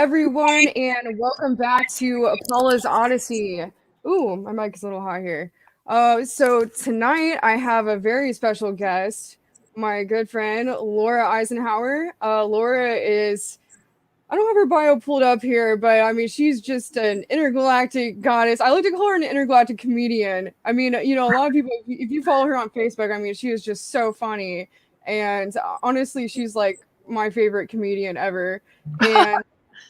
everyone, and welcome back to Apollo's Odyssey. Ooh, my mic is a little high here. So tonight I have a very special guest, my good friend Laura Eisenhower. Laura is, I don't have her bio pulled up here, but I mean, she's just an intergalactic goddess. I like to call her an intergalactic comedian. I mean, a lot of people, if you follow her on Facebook, I mean, she is just so funny. And honestly, she's like my favorite comedian ever. And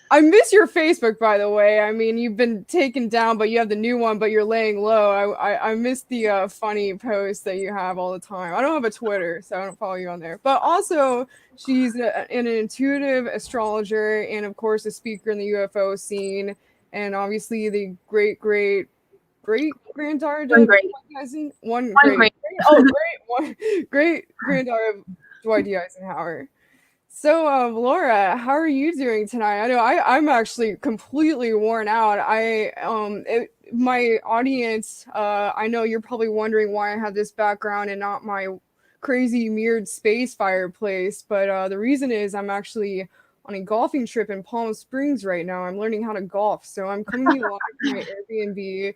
I miss your Facebook, by the way. I mean, you've been taken down, but you have the new one, but you're laying low. I miss the funny posts that you have all the time. I don't have a Twitter, so I don't follow you on there. But also, she's an intuitive astrologer and, of course, a speaker in the UFO scene. And obviously, the great-granddaughter of great-granddaughter of Dwight D. Eisenhower. So, Laura, how are you doing tonight? I know I'm actually completely worn out. My audience, I know you're probably wondering why I have this background and not my crazy mirrored space fireplace, but the reason is I'm actually on a golfing trip in Palm Springs right now. I'm learning how to golf, so I'm coming to you live from my Airbnb,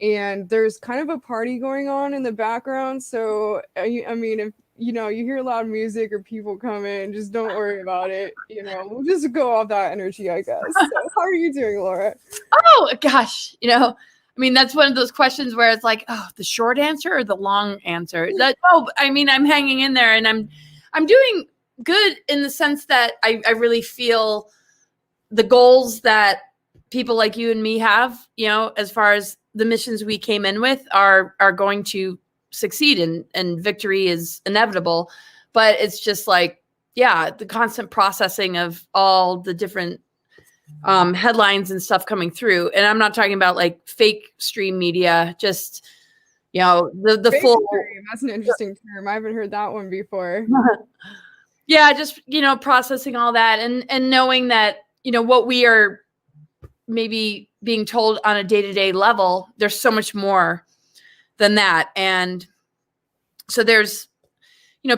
and there's kind of a party going on in the background. So, I mean, if you hear loud music or people come in, just don't worry about it. We'll just go off that energy, I guess. So how are you doing, Laura? Oh, gosh. I mean, that's one of those questions where it's like, oh, the short answer or the long answer? I'm hanging in there, and I'm doing good in the sense that I really feel the goals that people like you and me have, as far as the missions we came in with are going to succeed, and victory is inevitable. But it's just like, the constant processing of all the different headlines and stuff coming through. And I'm not talking about like fake stream media, just the Fake full stream. That's an interesting term. I haven't heard that one before. just processing all that and knowing that what we are maybe being told on a day-to-day level, there's so much more than that. And so there's,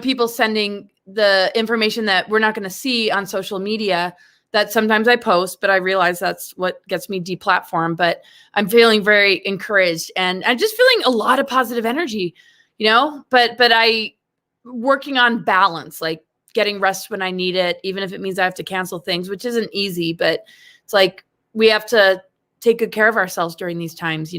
people sending the information that we're not going to see on social media that sometimes I post, but I realize that's what gets me deplatformed. But I'm feeling very encouraged, and I'm just feeling a lot of positive energy, but I working on balance, like getting rest when I need it, even if it means I have to cancel things, which isn't easy, but it's like, we have to take good care of ourselves during these times,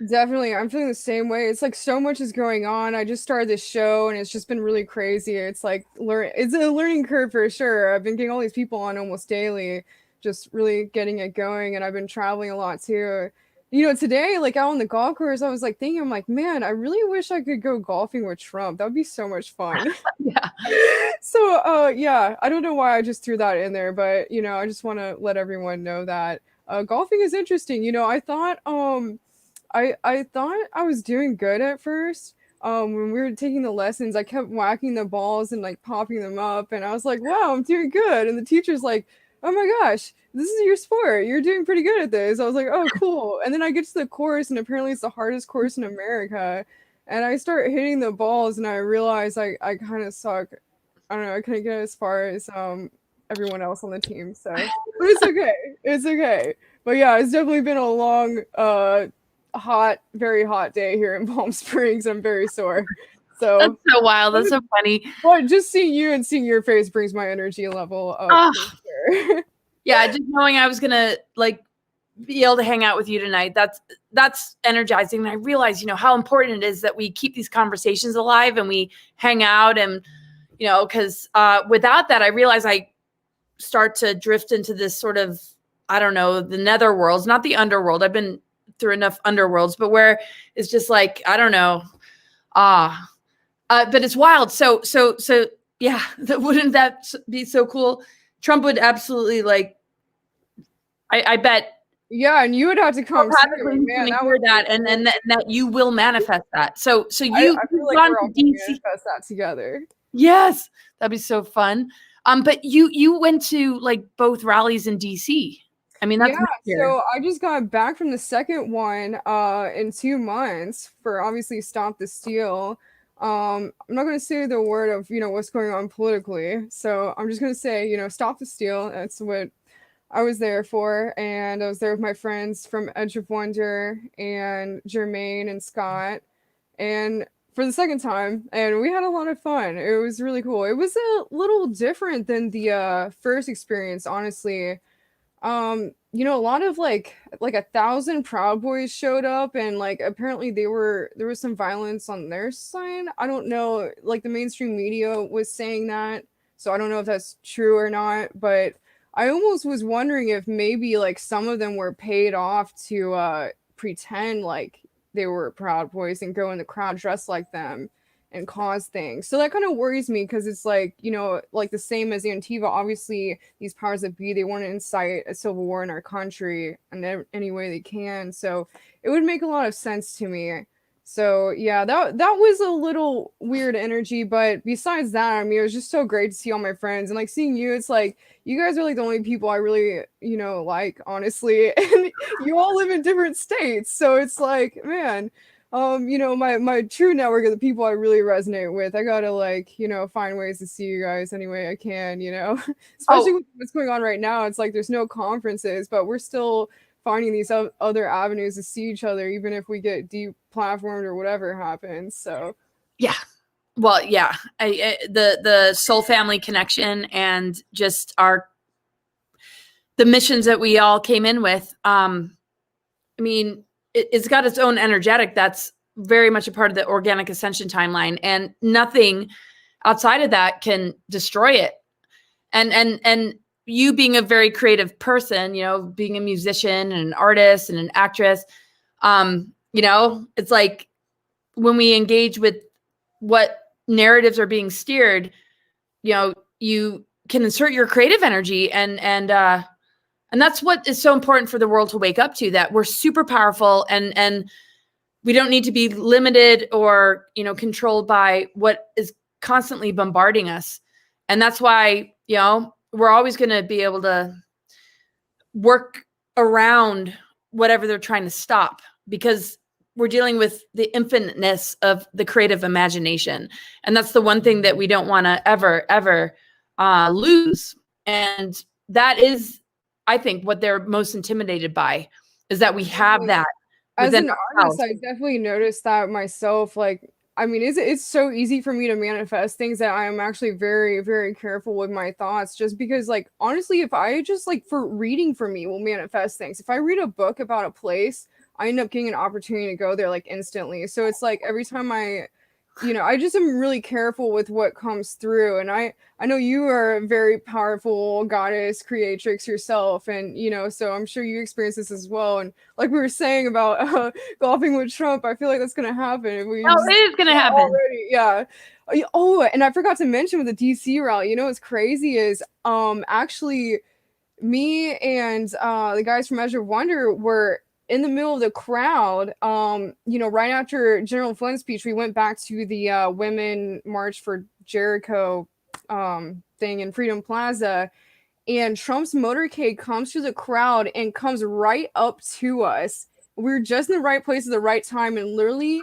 Definitely. I'm feeling the same way. It's like so much is going on. I just started this show and it's just been really crazy. It's like it's a learning curve for sure. I've been getting all these people on almost daily, just really getting it going. And I've been traveling a lot too. Today, like out on the golf course, I was like thinking, I'm like, man, I really wish I could go golfing with Trump. That would be so much fun. Yeah. So, I don't know why I just threw that in there, but I just want to let everyone know that golfing is interesting. I thought I thought I was doing good at first. When we were taking the lessons, I kept whacking the balls and like popping them up, and I was like, wow, I'm doing good. And the teacher's like, oh my gosh, this is your sport. You're doing pretty good at this. I was like, oh, cool. And then I get to the course, and apparently it's the hardest course in America. And I start hitting the balls, and I realize I kind of suck. I don't know, I couldn't get as far as everyone else on the team. So, but it's okay. It's okay. But yeah, it's definitely been a long, very hot day here in Palm Springs. I'm very sore. So that's so wild. That's so funny. But just seeing you and seeing your face brings my energy level up. For sure. Yeah, just knowing I was gonna like be able to hang out with you tonight, that's energizing. And I realize, how important it is that we keep these conversations alive and we hang out, and because without that, I realize I start to drift into this sort of, I don't know, the nether worlds, not the underworld. I've been through enough underworlds, but where it's just like, I don't know. But it's wild. So yeah, wouldn't that be so cool? Trump would absolutely I bet. Yeah, and you would have to come and that you will manifest that. So I feel like we're all going to manifest that together. Yes, that'd be so fun. But you went to like both rallies in DC. I mean, that's so I just got back from the second one in 2 months for obviously Stop the Steal. I'm not going to say the word of, what's going on politically. So I'm just going to say, stop the steal. That's what I was there for, and I was there with my friends from Edge of Wonder and Jermaine and Scott, and for the second time, and we had a lot of fun. It was really cool. It was a little different than the first experience, honestly. A lot of like 1,000 Proud Boys showed up, and like apparently there was some violence on their side. I don't know, like the mainstream media was saying that, so I don't know if that's true or not, but I almost was wondering if maybe like some of them were paid off to pretend like they were Proud Boys and go in the crowd dressed like them and cause things. So that kind of worries me because it's like, like the same as Antiva, obviously these powers that be, they want to incite a civil war in our country in any way they can. So it would make a lot of sense to me. So yeah, that was a little weird energy, but besides that, I mean, it was just so great to see all my friends and like seeing you. It's like you guys are like the only people I really, like honestly, and you all live in different states, so it's like, man, my true network of the people I really resonate with. I gotta like, find ways to see you guys any way I can, especially with what's going on right now. It's like there's no conferences, but we're still finding these other avenues to see each other, even if we get deplatformed or whatever happens. So yeah, well, yeah, the soul family connection and just the missions that we all came in with. I mean, it's got its own energetic that's very much a part of the organic ascension timeline, and nothing outside of that can destroy it. And you being a very creative person, being a musician and an artist and an actress, it's like when we engage with what narratives are being steered, you can insert your creative energy, and that's what is so important for the world to wake up to, that we're super powerful, and we don't need to be limited or, controlled by what is constantly bombarding us. And that's why, we're always going to be able to work around whatever they're trying to stop, because we're dealing with the infiniteness of the creative imagination. And that's the one thing that we don't want to ever lose. And that is, I think, what they're most intimidated by, is that we have that. As an artist, I definitely noticed that myself. Like, I mean, it's so easy for me to manifest things that I am actually very, very careful with my thoughts, just because, like, honestly, if I just, like, for reading for me will manifest things. If I read a book about a place, I end up getting an opportunity to go there, like, instantly. So it's like every time I just am really careful with what comes through. And I know you are a very powerful goddess creatrix yourself. And, so I'm sure you experience this as well. And like we were saying about golfing with Trump, I feel like that's going to happen. It is going to happen. Already. Yeah. Oh, and I forgot to mention with the DC rally, what's crazy is actually me and the guys from Measure of Wonder were in the middle of the crowd, right after General Flynn's speech. We went back to the Women March for Jericho thing in Freedom Plaza, and Trump's motorcade comes through the crowd and comes right up to us. We were just in the right place at the right time, and literally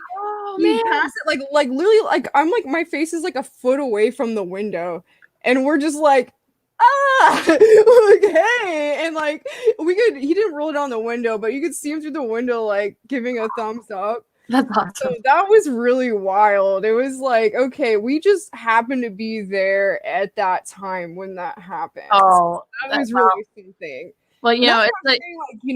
he passed it like literally, like I'm like, my face is like a foot away from the window, and we're just like, okay. And like he didn't roll down the window, but you could see him through the window like giving a thumbs up. That's awesome. So that was really wild. It was like, okay, we just happened to be there at that time when that happened. Oh, so that was really something. Well, it's like,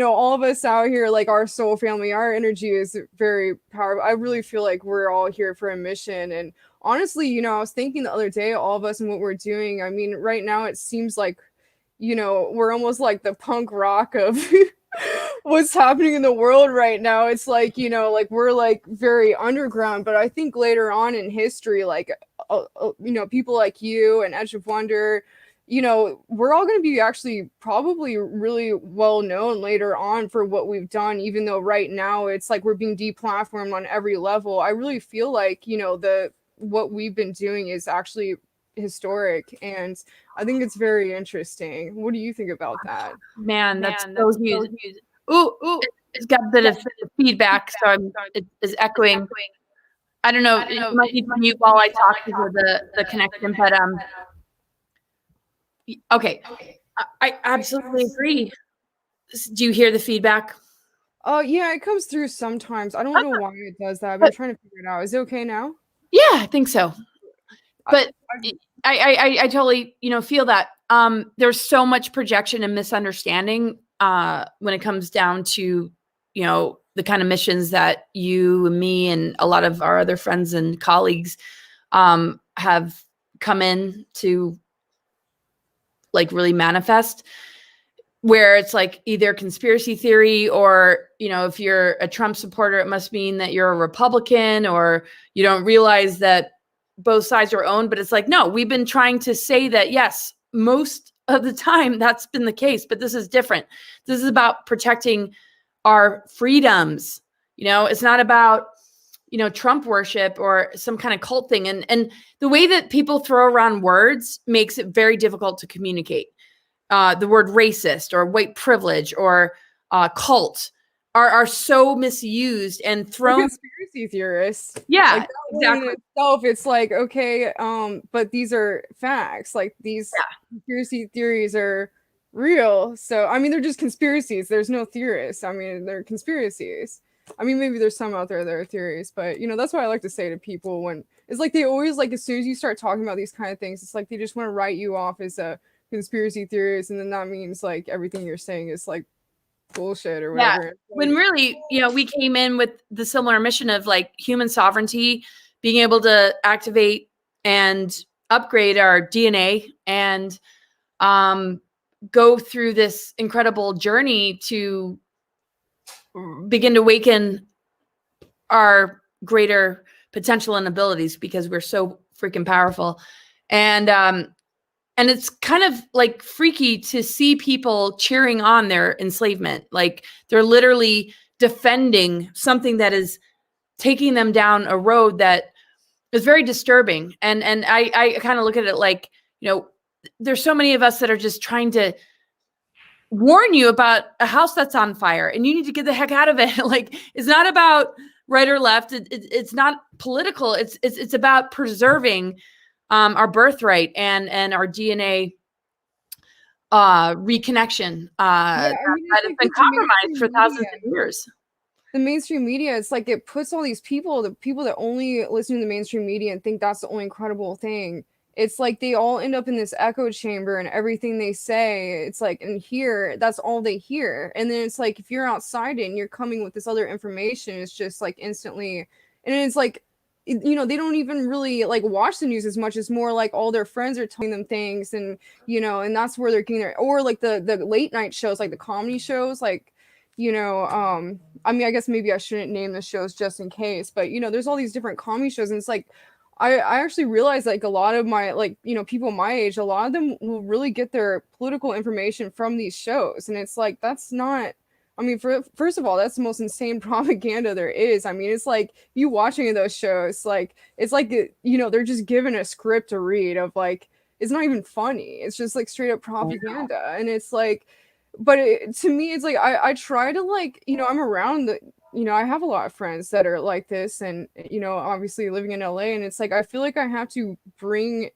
all of us out here, like our soul family, our energy is very powerful. I really feel like we're all here for a mission. And honestly, I was thinking the other day, all of us and what we're doing. I mean, right now it seems like, we're almost like the punk rock of what's happening in the world right now. It's like, like we're like very underground, but I think later on in history, like, people like you and Edge of Wonder, we're all going to be actually probably really well known later on for what we've done, even though right now it's like we're being deplatformed on every level. I really feel like, what we've been doing is actually historic, and I think it's very interesting. What do you think about that? Man, that's so huge. Ooh, it's got a bit of feedback, so it's echoing. I don't know. It might need to mute while I talk because of the connection, but okay. I absolutely agree. Do you hear the feedback? Yeah, it comes through sometimes. I don't know why it does that. I've been But trying to figure it out. Is it okay now? yeah, I think so. I, But I totally, feel that. There's so much projection and misunderstanding when it comes down to, the kind of missions that you and me and a lot of our other friends and colleagues have come in to like really manifest, where it's like either conspiracy theory or, if you're a Trump supporter, it must mean that you're a Republican, or you don't realize that both sides are owned. But it's like, no, we've been trying to say that, yes, most of the time that's been the case, but this is different. This is about protecting our freedoms. It's not about, Trump worship or some kind of cult thing. And the way that people throw around words makes it very difficult to communicate. The word racist or white privilege or cult are so misused and thrown. Conspiracy theorists. Yeah, like exactly. In itself, it's like, okay, but these are facts. Like these conspiracy theories are real. So I mean, they're just conspiracies. There's no theorists. I mean, they're conspiracies. I mean, maybe there's some out there that are theories, but that's what I like to say to people when it's like they always like as soon as you start talking about these kind of things, it's like they just want to write you off as a conspiracy theorist, and then that means like everything you're saying is like bullshit or whatever. Yeah. When really, we came in with the similar mission of like human sovereignty, being able to activate and upgrade our DNA and go through this incredible journey to begin to awaken our greater potential and abilities, because we're so freaking powerful. And it's kind of like freaky to see people cheering on their enslavement. Like they're literally defending something that is taking them down a road that is very disturbing. And I kind of look at it like, there's so many of us that are just trying to warn you about a house that's on fire and you need to get the heck out of it. Like it's not about right or left. It's not political. It's about preserving our birthright and our DNA reconnection that has been compromised for thousands of years. The mainstream media, it's like it puts all these people, the people that only listen to the mainstream media and think that's the only incredible thing. It's like they all end up in this echo chamber, and everything they say, it's like, and here, that's all they hear. And then it's like, if you're outside it and you're coming with this other information, it's just like instantly, and it's like, they don't even really like watch the news as much as more like all their friends are telling them things, and and that's where they're getting their, or like the late night shows, like the comedy shows, like I mean, I guess maybe I shouldn't name the shows just in case, but there's all these different comedy shows, and it's like I actually realized like a lot of my like people my age, a lot of them will really get their political information from these shows, and it's like that's not, I mean, first of all, that's the most insane propaganda there is. I mean, it's like you watching those shows, like it's like they're just given a script to read of like, it's not even funny. It's just like straight up propaganda, and it's like, but to me, it's like I try to like I'm around the I have a lot of friends that are like this, and obviously living in LA, and it's like I feel like I have to bring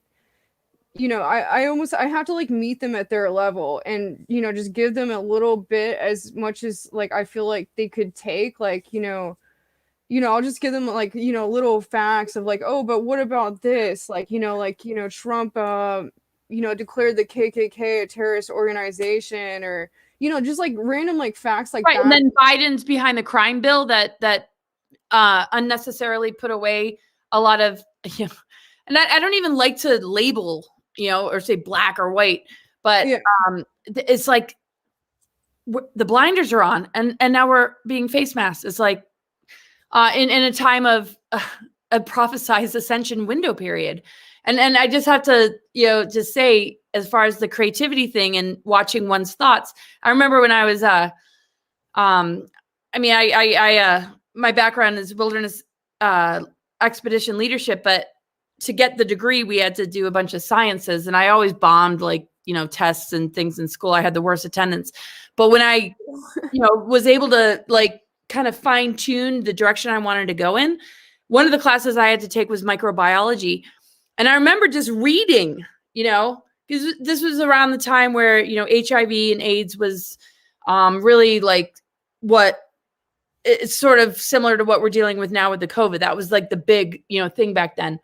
I have to like meet them at their level and just give them a little bit as much as like I feel like they could take, like I'll just give them like little facts of like, oh, but what about this, like Trump declared the KKK a terrorist organization, or just like random like facts like that. And then Biden's behind the crime bill that unnecessarily put away a lot of and I don't even like to label or say black or white, but it's like the blinders are on, and now we're being face masked. It's like in a time of a prophesized ascension window period. And I just have to, just say, as far as the creativity thing and watching one's thoughts, I remember when I was, my background is wilderness expedition leadership, but to get the degree, we had to do a bunch of sciences, and I always bombed like, tests and things in school. I had the worst attendance. But when I, was able to like kind of fine tune the direction I wanted to go in, one of the classes I had to take was microbiology. And I remember just reading, because this was around the time where, you know, HIV and AIDS was really like what it's sort of similar to what we're dealing with now with the COVID. That was like the big, you know, thing back then.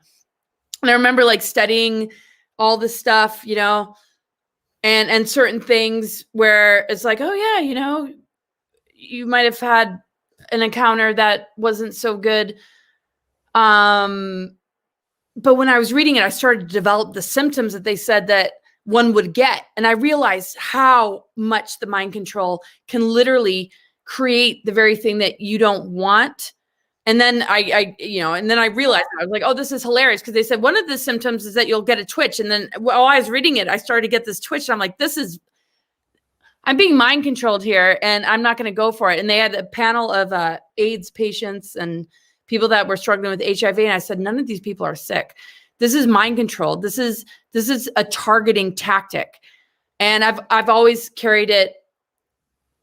And I remember like studying all this stuff, you know, and certain things where it's like, oh yeah, you know, you might have had an encounter that wasn't so good. But when I was reading it, I started to develop the symptoms that they said that one would get. And I realized how much the mind control can literally create the very thing that you don't want. And then I realized, I was like, oh, this is hilarious. Because they said one of the symptoms is that you'll get a twitch. And then while I was reading it, I started to get this twitch. And I'm like, I'm being mind controlled here and I'm not going to go for it. And they had a panel of AIDS patients and people that were struggling with HIV. And I said, none of these people are sick. This is mind control. This is a targeting tactic. And I've always carried it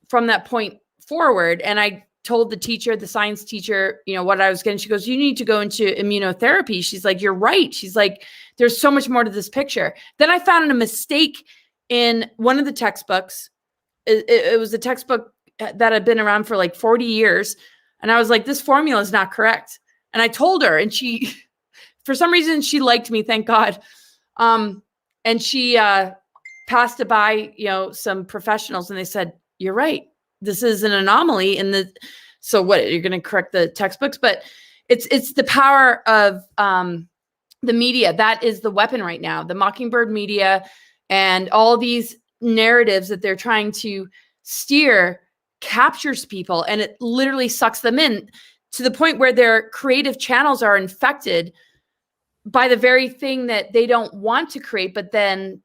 from that point forward. And I told the teacher, the science teacher, you know, what I was getting. She goes, you need to go into immunotherapy. She's like, you're right. She's like, there's so much more to this picture. Then I found a mistake in one of the textbooks. It was a textbook that had been around for like 40 years. And I was like, this formula is not correct. And I told her, and she, for some reason, she liked me, thank God. And she passed it by, you know, some professionals, and they said, you're right. This is an anomaly in the, so what, you're going to correct the textbooks? But it's the power of the media. That is the weapon right now. The Mockingbird media and all these narratives that they're trying to steer captures people, and it literally sucks them in to the point where their creative channels are infected by the very thing that they don't want to create, but then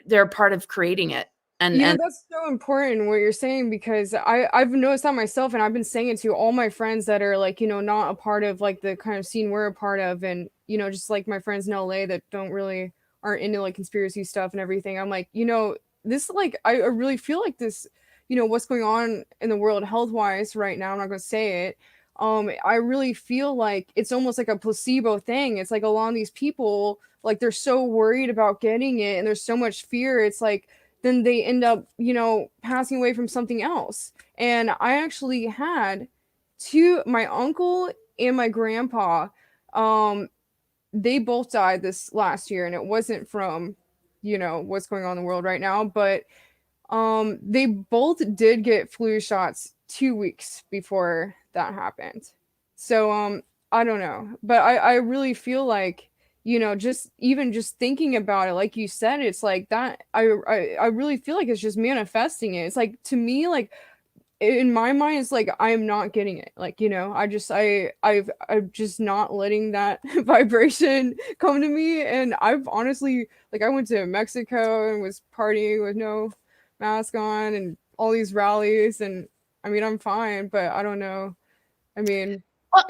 they're part of creating it. And, you know, that's so important what you're saying, because I've noticed that myself, and I've been saying it to all my friends that are like, you know, not a part of like the kind of scene we're a part of, and you know, just like my friends in LA that aren't into like conspiracy stuff and everything. I'm like, you know, this, like, I really feel like this, you know, what's going on in the world health wise right now, I'm not gonna say it, I really feel like it's almost like a placebo thing. It's like a lot of these people, like, they're so worried about getting it and there's so much fear, it's like then they end up, you know, passing away from something else. And I actually had my uncle and my grandpa, they both died this last year, and it wasn't from, you know, what's going on in the world right now, but they both did get flu shots 2 weeks before that happened. So I don't know, but I really feel like, you know, just thinking about it, like you said, it's like that I really feel like it's just manifesting it. It's like, to me, like in my mind, it's like I am not getting it. Like, you know, I'm just not letting that vibration come to me. And I've honestly, like, I went to Mexico and was partying with no mask on and all these rallies, and I mean, I'm fine, but I don't know. I mean, well,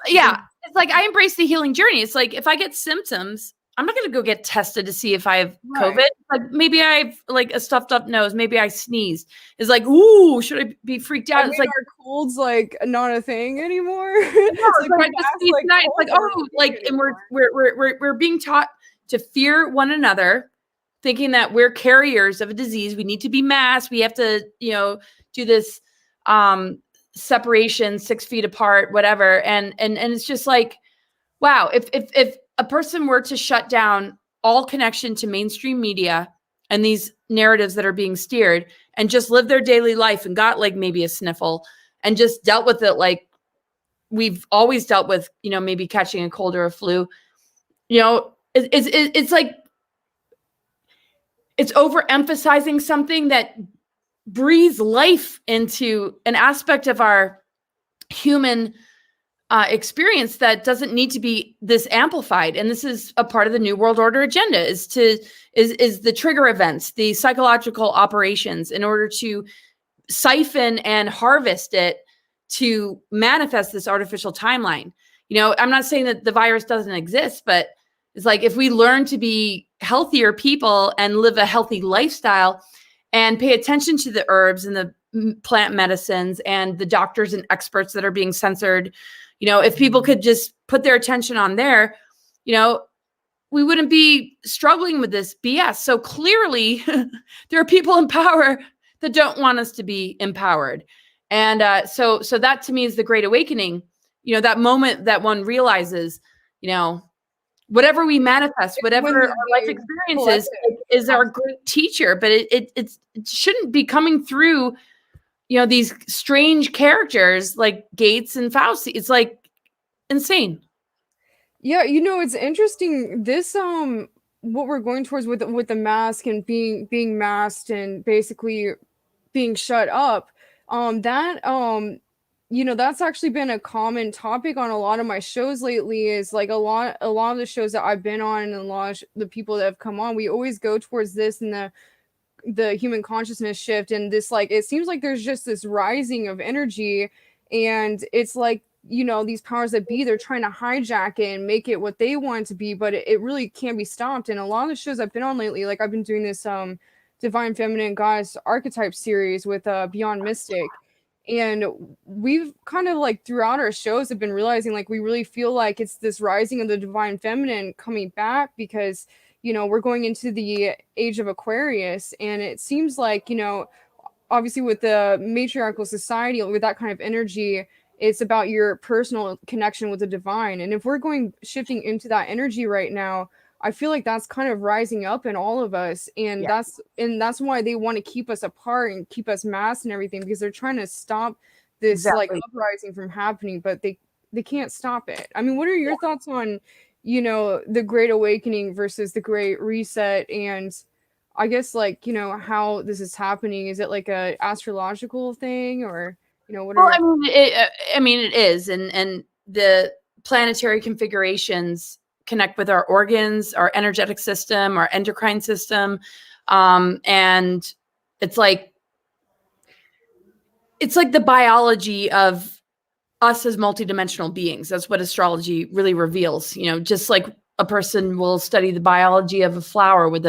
yeah, it's like I embrace the healing journey. It's like if I get symptoms, I'm not going to go get tested to see if I have COVID. Like maybe I have like a stuffed up nose. Maybe I sneezed. It's like, ooh, should I be freaked out? It's like our cold's like not a thing anymore. It's like, oh, like, and we're being taught to fear one another, thinking that we're carriers of a disease. We need to be masked. We have to, you know, do this separation 6 feet apart, whatever. And it's just like, wow, if a person were to shut down all connection to mainstream media and these narratives that are being steered and just live their daily life and got like maybe a sniffle and just dealt with it like we've always dealt with, you know, maybe catching a cold or a flu, you know, it's like it's overemphasizing something that breathes life into an aspect of our human experience that doesn't need to be this amplified. And this is a part of the New World Order agenda, is the trigger events, the psychological operations, in order to siphon and harvest it to manifest this artificial timeline. You know, I'm not saying that the virus doesn't exist, but it's like if we learn to be healthier people and live a healthy lifestyle and pay attention to the herbs and the plant medicines and the doctors and experts that are being censored, you know, if people could just put their attention on there, you know, we wouldn't be struggling with this BS. So clearly there are people in power that don't want us to be empowered. And so that to me is the Great Awakening, that moment that one realizes, whatever we manifest, whatever our life experiences is our great teacher, but it shouldn't be coming through, these strange characters like Gates and Fauci. It's like insane. Yeah, it's interesting. This what we're going towards with the mask and being masked and basically being shut up. That's actually been a common topic on a lot of my shows lately. Is like a lot of the shows that I've been on and a lot of the people that have come on, we always go towards this and the human consciousness shift, and this, like, it seems like there's just this rising of energy, and it's like, these powers that be, they're trying to hijack it and make it what they want it to be, but it really can't be stopped. And a lot of the shows I've been on lately, like I've been doing this Divine Feminine Goddess archetype series with Beyond Mystic, and we've kind of like throughout our shows have been realizing, like, we really feel like it's this rising of the Divine Feminine coming back, because we're going into the age of Aquarius, and it seems like, obviously with the matriarchal society, with that kind of energy, it's about your personal connection with the divine. And if we're shifting into that energy right now, I feel like that's kind of rising up in all of us. And that's why they want to keep us apart and keep us masked and everything, because they're trying to stop this like uprising from happening, but they can't stop it. I mean, what are your thoughts on, the Great Awakening versus the Great Reset? And I guess, like, how this is happening. Is it like a astrological thing, or, what are it is. And the planetary configurations connect with our organs, our energetic system, our endocrine system. And it's like the biology of us as multidimensional beings. That's what astrology really reveals. Just like a person will study the biology of a flower with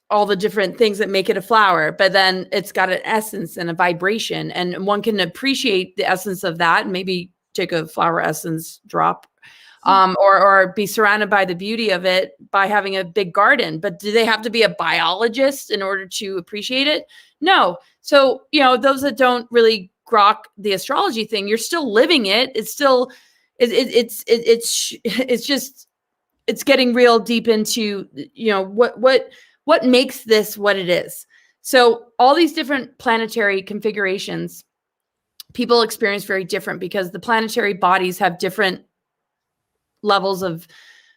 all the different things that make it a flower, but then it's got an essence and a vibration, and one can appreciate the essence of that and maybe take a flower essence drop, or be surrounded by the beauty of it by having a big garden. But do they have to be a biologist in order to appreciate it? No. So, those that don't really grok the astrology thing, you're still living it. It's still, it's getting real deep into, what makes this what it is. So all these different planetary configurations, people experience very different, because the planetary bodies have different levels of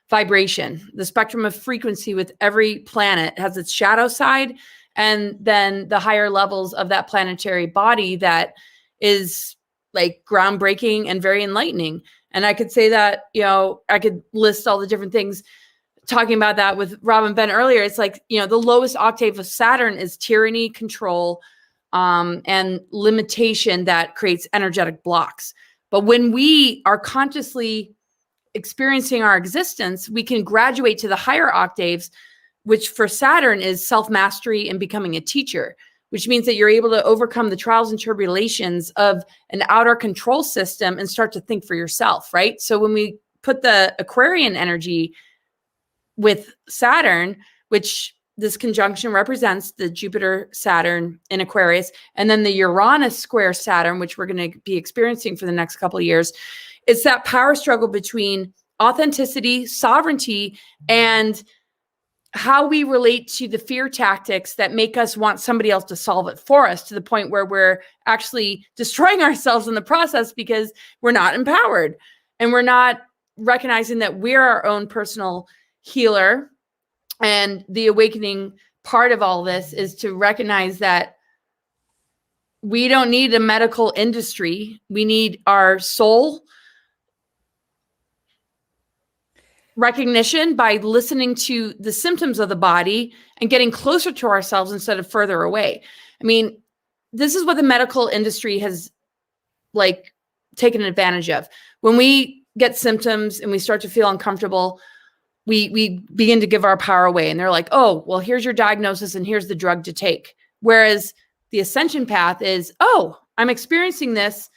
vibration. The spectrum of frequency with every planet has its shadow side, and then the higher levels of that planetary body that is like groundbreaking and very enlightening. And I could say that, I could list all the different things. Talking about that with Rob and Ben earlier, it's like, the lowest octave of Saturn is tyranny, control, and limitation that creates energetic blocks. But when we are consciously experiencing our existence, we can graduate to the higher octaves, which for Saturn is self-mastery and becoming a teacher, which means that you're able to overcome the trials and tribulations of an outer control system and start to think for yourself, right? So when we put the Aquarian energy with Saturn, which this conjunction represents the Jupiter Saturn in Aquarius, and then the Uranus square Saturn, which we're going to be experiencing for the next couple of years, it's that power struggle between authenticity, sovereignty, and how we relate to the fear tactics that make us want somebody else to solve it for us, to the point where we're actually destroying ourselves in the process because we're not empowered and we're not recognizing that we're our own personal healer. And the awakening part of all this is to recognize that we don't need a medical industry. We need our soul recognition by listening to the symptoms of the body and getting closer to ourselves instead of further away. I mean, this is what the medical industry has like taken advantage of. When we get symptoms and we start to feel uncomfortable, we begin to give our power away. And they're like, oh, well, here's your diagnosis and here's the drug to take. Whereas the ascension path is, oh, I'm experiencing this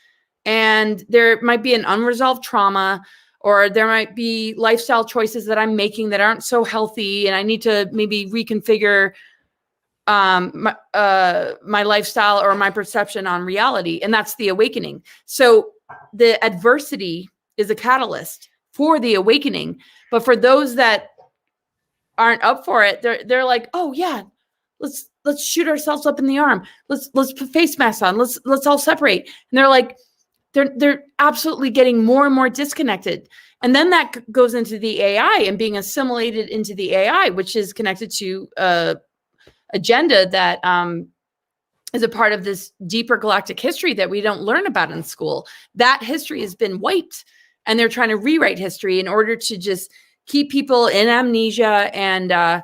and there might be an unresolved trauma, or there might be lifestyle choices that I'm making that aren't so healthy, and I need to maybe reconfigure my lifestyle or my perception on reality. And that's the awakening. So the adversity is a catalyst for the awakening. But for those that aren't up for it, they're like, oh yeah, let's shoot ourselves up in the arm. Let's put face masks on. Let's all separate. And they're like, they're absolutely getting more and more disconnected. And then that goes into the AI and being assimilated into the AI, which is connected to agenda that is a part of this deeper galactic history that we don't learn about in school. That history has been wiped, and they're trying to rewrite history in order to just keep people in amnesia and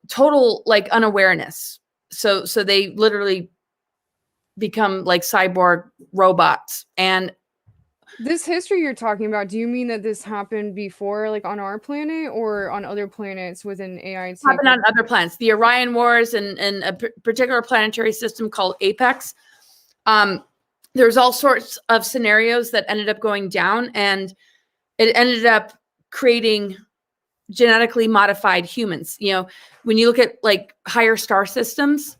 total like unawareness. So they literally become like cyborg robots. And this history you're talking about, do you mean that this happened before, like on our planet or on other planets within AI? Happened on other planets, the Orion Wars and a particular planetary system called Apex. There's all sorts of scenarios that ended up going down, and it ended up creating genetically modified humans. When you look at like higher star systems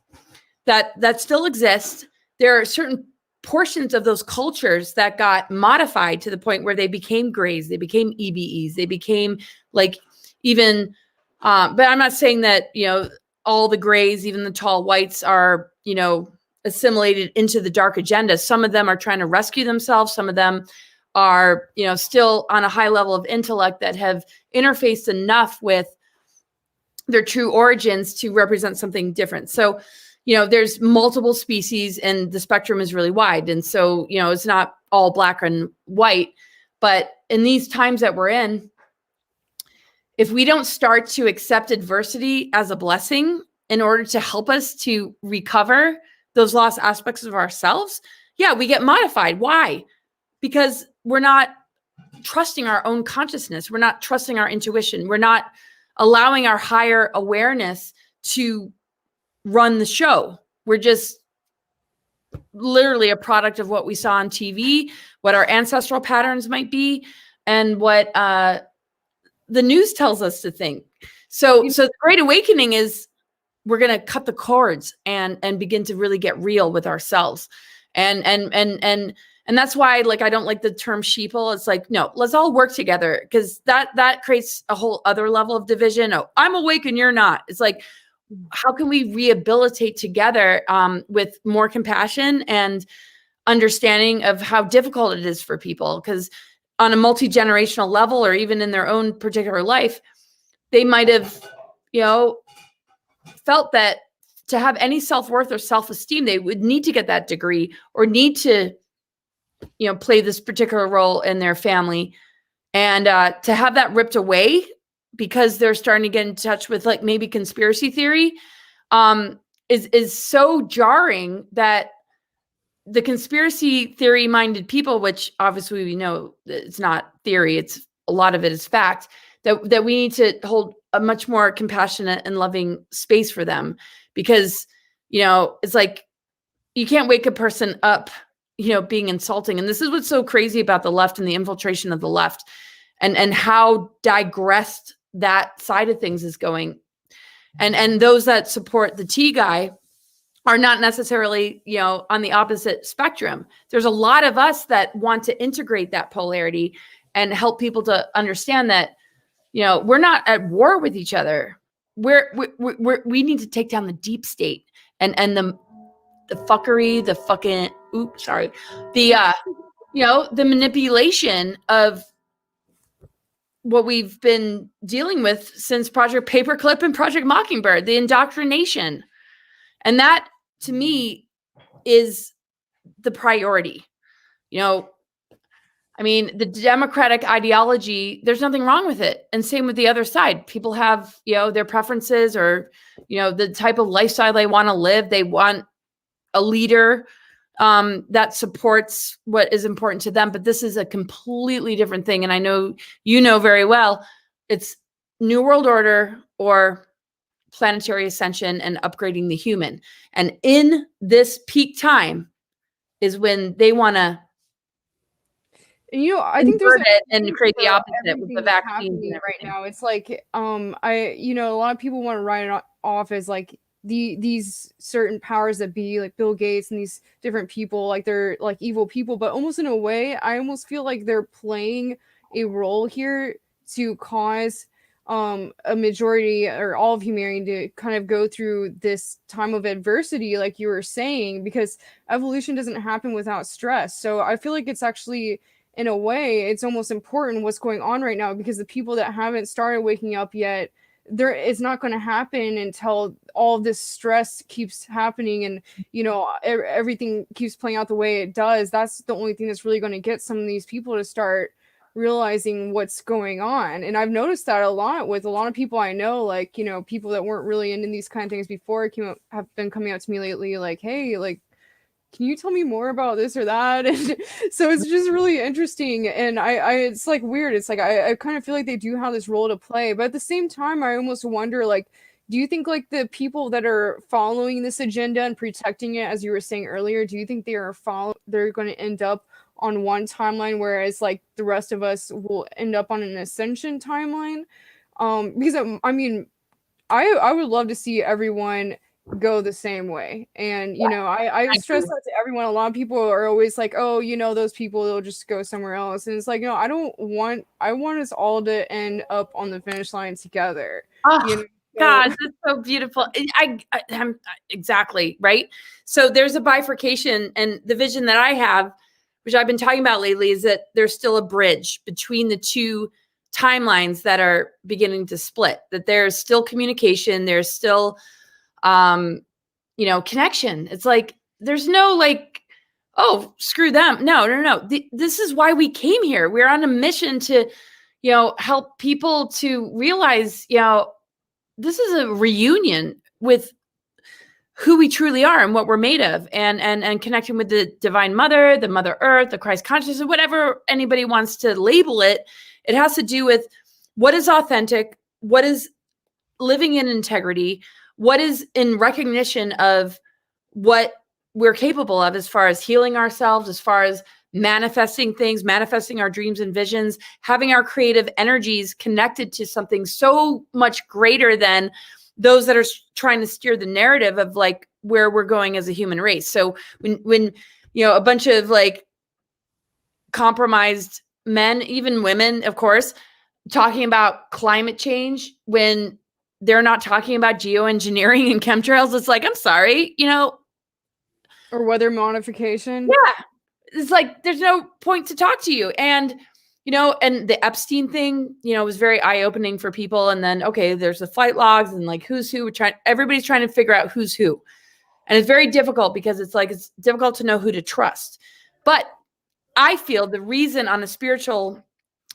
that still exist, there are certain portions of those cultures that got modified to the point where they became grays, they became EBEs, they became like even, but I'm not saying that, all the grays, even the tall whites are, assimilated into the dark agenda. Some of them are trying to rescue themselves. Some of them are, still on a high level of intellect that have interfaced enough with their true origins to represent something different. So, there's multiple species and the spectrum is really wide. And so, it's not all black and white, but in these times that we're in, if we don't start to accept adversity as a blessing in order to help us to recover those lost aspects of ourselves, we get modified. Why? Because we're not trusting our own consciousness. We're not trusting our intuition. We're not allowing our higher awareness to run the show. We're just literally a product of what we saw on TV, what our ancestral patterns might be, and what the news tells us to think. So the Great Awakening is we're going to cut the cords and begin to really get real with ourselves. And that's why, like, I don't like the term sheeple. It's like, no, let's all work together, because that creates a whole other level of division. Oh, I'm awake and you're not. It's like, how can we rehabilitate together with more compassion and understanding of how difficult it is for people? Because on a multi-generational level, or even in their own particular life, they might have, felt that to have any self-worth or self-esteem, they would need to get that degree or need to, play this particular role in their family. And to have that ripped away because they're starting to get in touch with like maybe conspiracy theory is so jarring that the conspiracy theory minded people, which obviously we know it's not theory, it's a lot of it is fact, that we need to hold a much more compassionate and loving space for them. Because, it's like, you can't wake a person up, being insulting. And this is what's so crazy about the left and the infiltration of the left and how digressed that side of things is going. And those that support the T guy are not necessarily, on the opposite spectrum. There's a lot of us that want to integrate that polarity and help people to understand that, we're not at war with each other. We need to take down the deep state and the fuckery, the fucking, the manipulation of what we've been dealing with since Project Paperclip and Project Mockingbird, the indoctrination. And that, to me, is the priority. The democratic ideology, there's nothing wrong with it. And same with the other side. People have, their preferences or, the type of lifestyle they want to live. They want a leader that supports what is important to them. But this is a completely different thing. And I know very well, it's New World Order or planetary ascension and upgrading the human. And in this peak time is when they want to You know, I think there's invert it and create the for opposite with the everything that's vaccines and happening right everything. now. It's like, you know, a lot of people want to write it off as like these certain powers that be, like Bill Gates and these different people, like they're like evil people. But almost in a way, I almost feel like they're playing a role here to cause a majority or all of humanity to kind of go through this time of adversity, like you were saying, because evolution doesn't happen without stress. So I feel like it's actually, in a way, it's almost important what's going on right now, because the people that haven't started waking up yet, there, it's not going to happen until all of this stress keeps happening, and you know, everything keeps playing out the way it does. That's the only thing that's really going to get some of these people to start realizing what's going on. And I've noticed that a lot with a lot of people I know, like, you know, people that weren't really into these kind of things before have been coming out to me lately, like, hey, like, can you tell me more about this or that? And so it's just really interesting. And I it's like weird. It's like I kind of feel like they do have this role to play, but at the same time, I almost wonder, like, do you think like the people that are following this agenda and protecting it, as you were saying earlier, do you think they're going to end up on one timeline, whereas like the rest of us will end up on an ascension timeline? Because I mean, I would love to see everyone go the same way. And you know, I stress that to everyone. A lot of people are always like, oh, you know, those people, they'll just go somewhere else. And it's like, no, I want us all to end up on the finish line together. Oh, You know? God, that's so beautiful. I'm exactly right. So there's a bifurcation, and the vision that I have, which I've been talking about lately, is that there's still a bridge between the two timelines that are beginning to split. That there's still communication. There's still, you know, connection. It's like there's no like, oh, screw them. No. This is why we came here. We're on a mission to, you know, help people to realize, you know, this is a reunion with who we truly are and what we're made of, and connecting with the divine mother, the mother earth, the Christ consciousness, whatever anybody wants to label it. It has to do with what is authentic, what is living in integrity, what is in recognition of what we're capable of as far as healing ourselves, as far as manifesting things, manifesting our dreams and visions, having our creative energies connected to something so much greater than those that are trying to steer the narrative of like where we're going as a human race. So when you know, a bunch of like compromised men, even women, of course, talking about climate change when they're not talking about geoengineering and chemtrails, it's like, I'm sorry, you know, Or weather modification. yeah, it's like there's no point to talk to you. And you know, and the Epstein thing, you know, was very eye-opening for people. And then, okay, there's the flight logs and like who's who. Everybody's trying to figure out who's who. And it's very difficult because it's like, it's difficult to know who to trust. But I feel the reason on a spiritual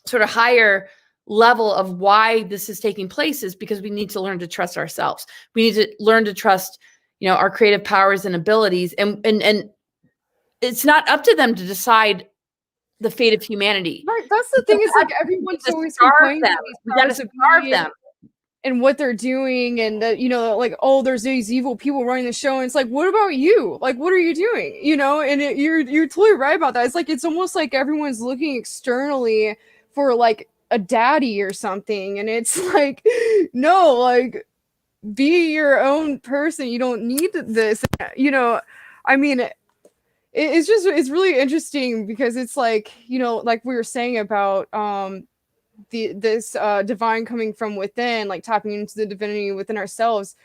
sort of higher level of why this is taking place is because we need to learn to trust ourselves. We need to learn to trust, you know, our creative powers and abilities. And it's not up to them to decide the fate of humanity. Right, that's the thing, is like everyone's always complaining that these We gotta powers starve them. and what they're doing, and that, you know, like, oh, there's these evil people running the show, and it's like, what about you? Like, what are you doing? You know, and you're totally right about that. It's like, it's almost like everyone's looking externally for like a daddy or something, and it's like, no, like, be your own person. You don't need this, you know. I mean, it's just, it's really interesting because it's like, you know, like we were saying about this divine coming from within, like tapping into the divinity within ourselves.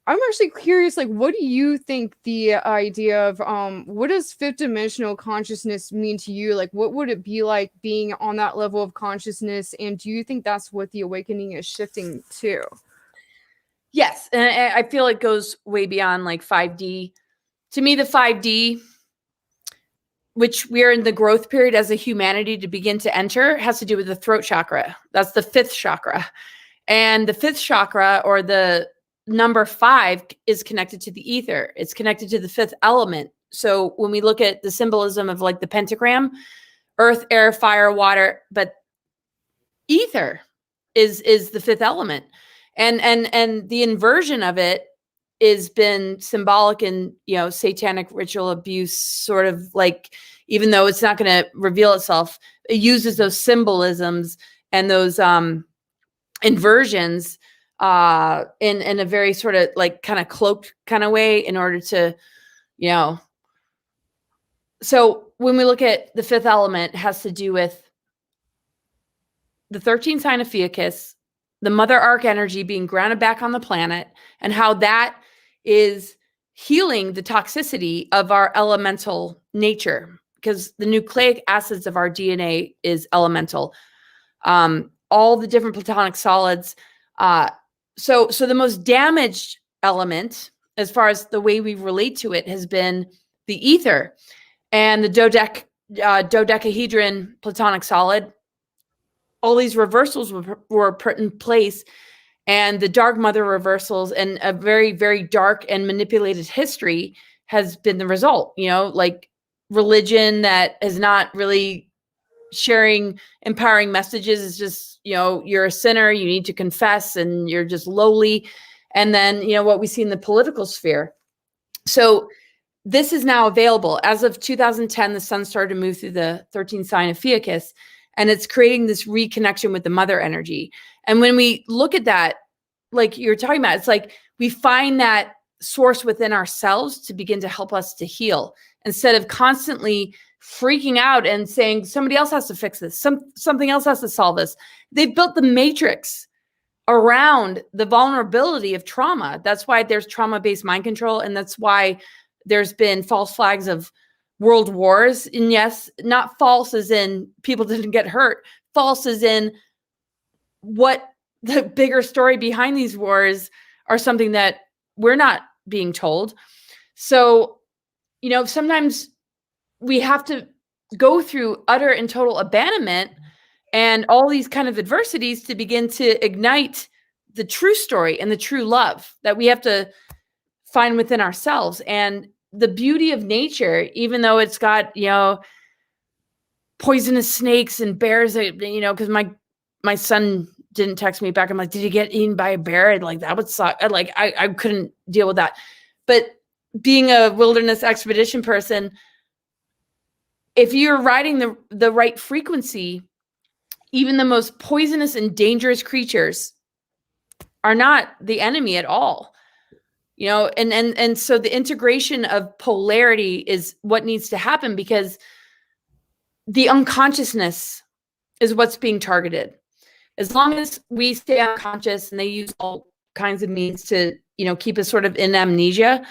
I'm actually curious, like, what do you think the idea of what does fifth dimensional consciousness mean to you? Like, what would it be like being on that level of consciousness, and do you think that's what the awakening is shifting to? Yes, and I feel it goes way beyond like 5D. To me, the 5D, which we are in the growth period as a humanity to begin to enter, has to do with the throat chakra. That's the fifth chakra. And the fifth chakra, or the number 5, is connected to the ether. It's connected to the fifth element. So when we look at the symbolism of like the pentagram, earth, air, fire, water, but ether is the fifth element. And the inversion of it is been symbolic in, satanic ritual abuse, sort of like, even though it's not going to reveal itself, it uses those symbolisms and those inversions in a very sort of like kind of cloaked kind of way in order to, so when we look at the fifth element, it has to do with the 13th sign of Fiacus, the mother arc energy being grounded back on the planet, and how that is healing the toxicity of our elemental nature, because the nucleic acids of our DNA is elemental. All the different platonic solids. So the most damaged element, as far as the way we relate to it, has been the ether and the dodecahedron platonic solid. All these reversals were put in place, and the dark mother reversals and a very, very dark and manipulated history has been the result, like religion that is not really sharing empowering messages. Is just, you're a sinner, you need to confess, and you're just lowly. And then, what we see in the political sphere. So this is now available. As of 2010, the sun started to move through the 13th sign of Fiacus, and it's creating this reconnection with the mother energy. And when we look at that, like you're talking about, it's like we find that source within ourselves to begin to help us to heal, instead of constantly freaking out and saying somebody else has to fix this, something else has to solve this. They've built the matrix around the vulnerability of trauma. That's why there's trauma-based mind control, and that's why there's been false flags of world wars. And yes, not false as in people didn't get hurt, false as in what the bigger story behind these wars are, something that we're not being told. So, sometimes we have to go through utter and total abandonment and all these kind of adversities to begin to ignite the true story and the true love that we have to find within ourselves. And the beauty of nature, even though it's got, poisonous snakes and bears, because my son didn't text me back. I'm like, did you get eaten by a bear? Like, that would suck. I couldn't deal with that. But being a wilderness expedition person, if you're riding the right frequency, even the most poisonous and dangerous creatures are not the enemy at all. And so the integration of polarity is what needs to happen, because the unconsciousness is what's being targeted. As long as we stay unconscious, and they use all kinds of means to, keep us sort of in amnesia,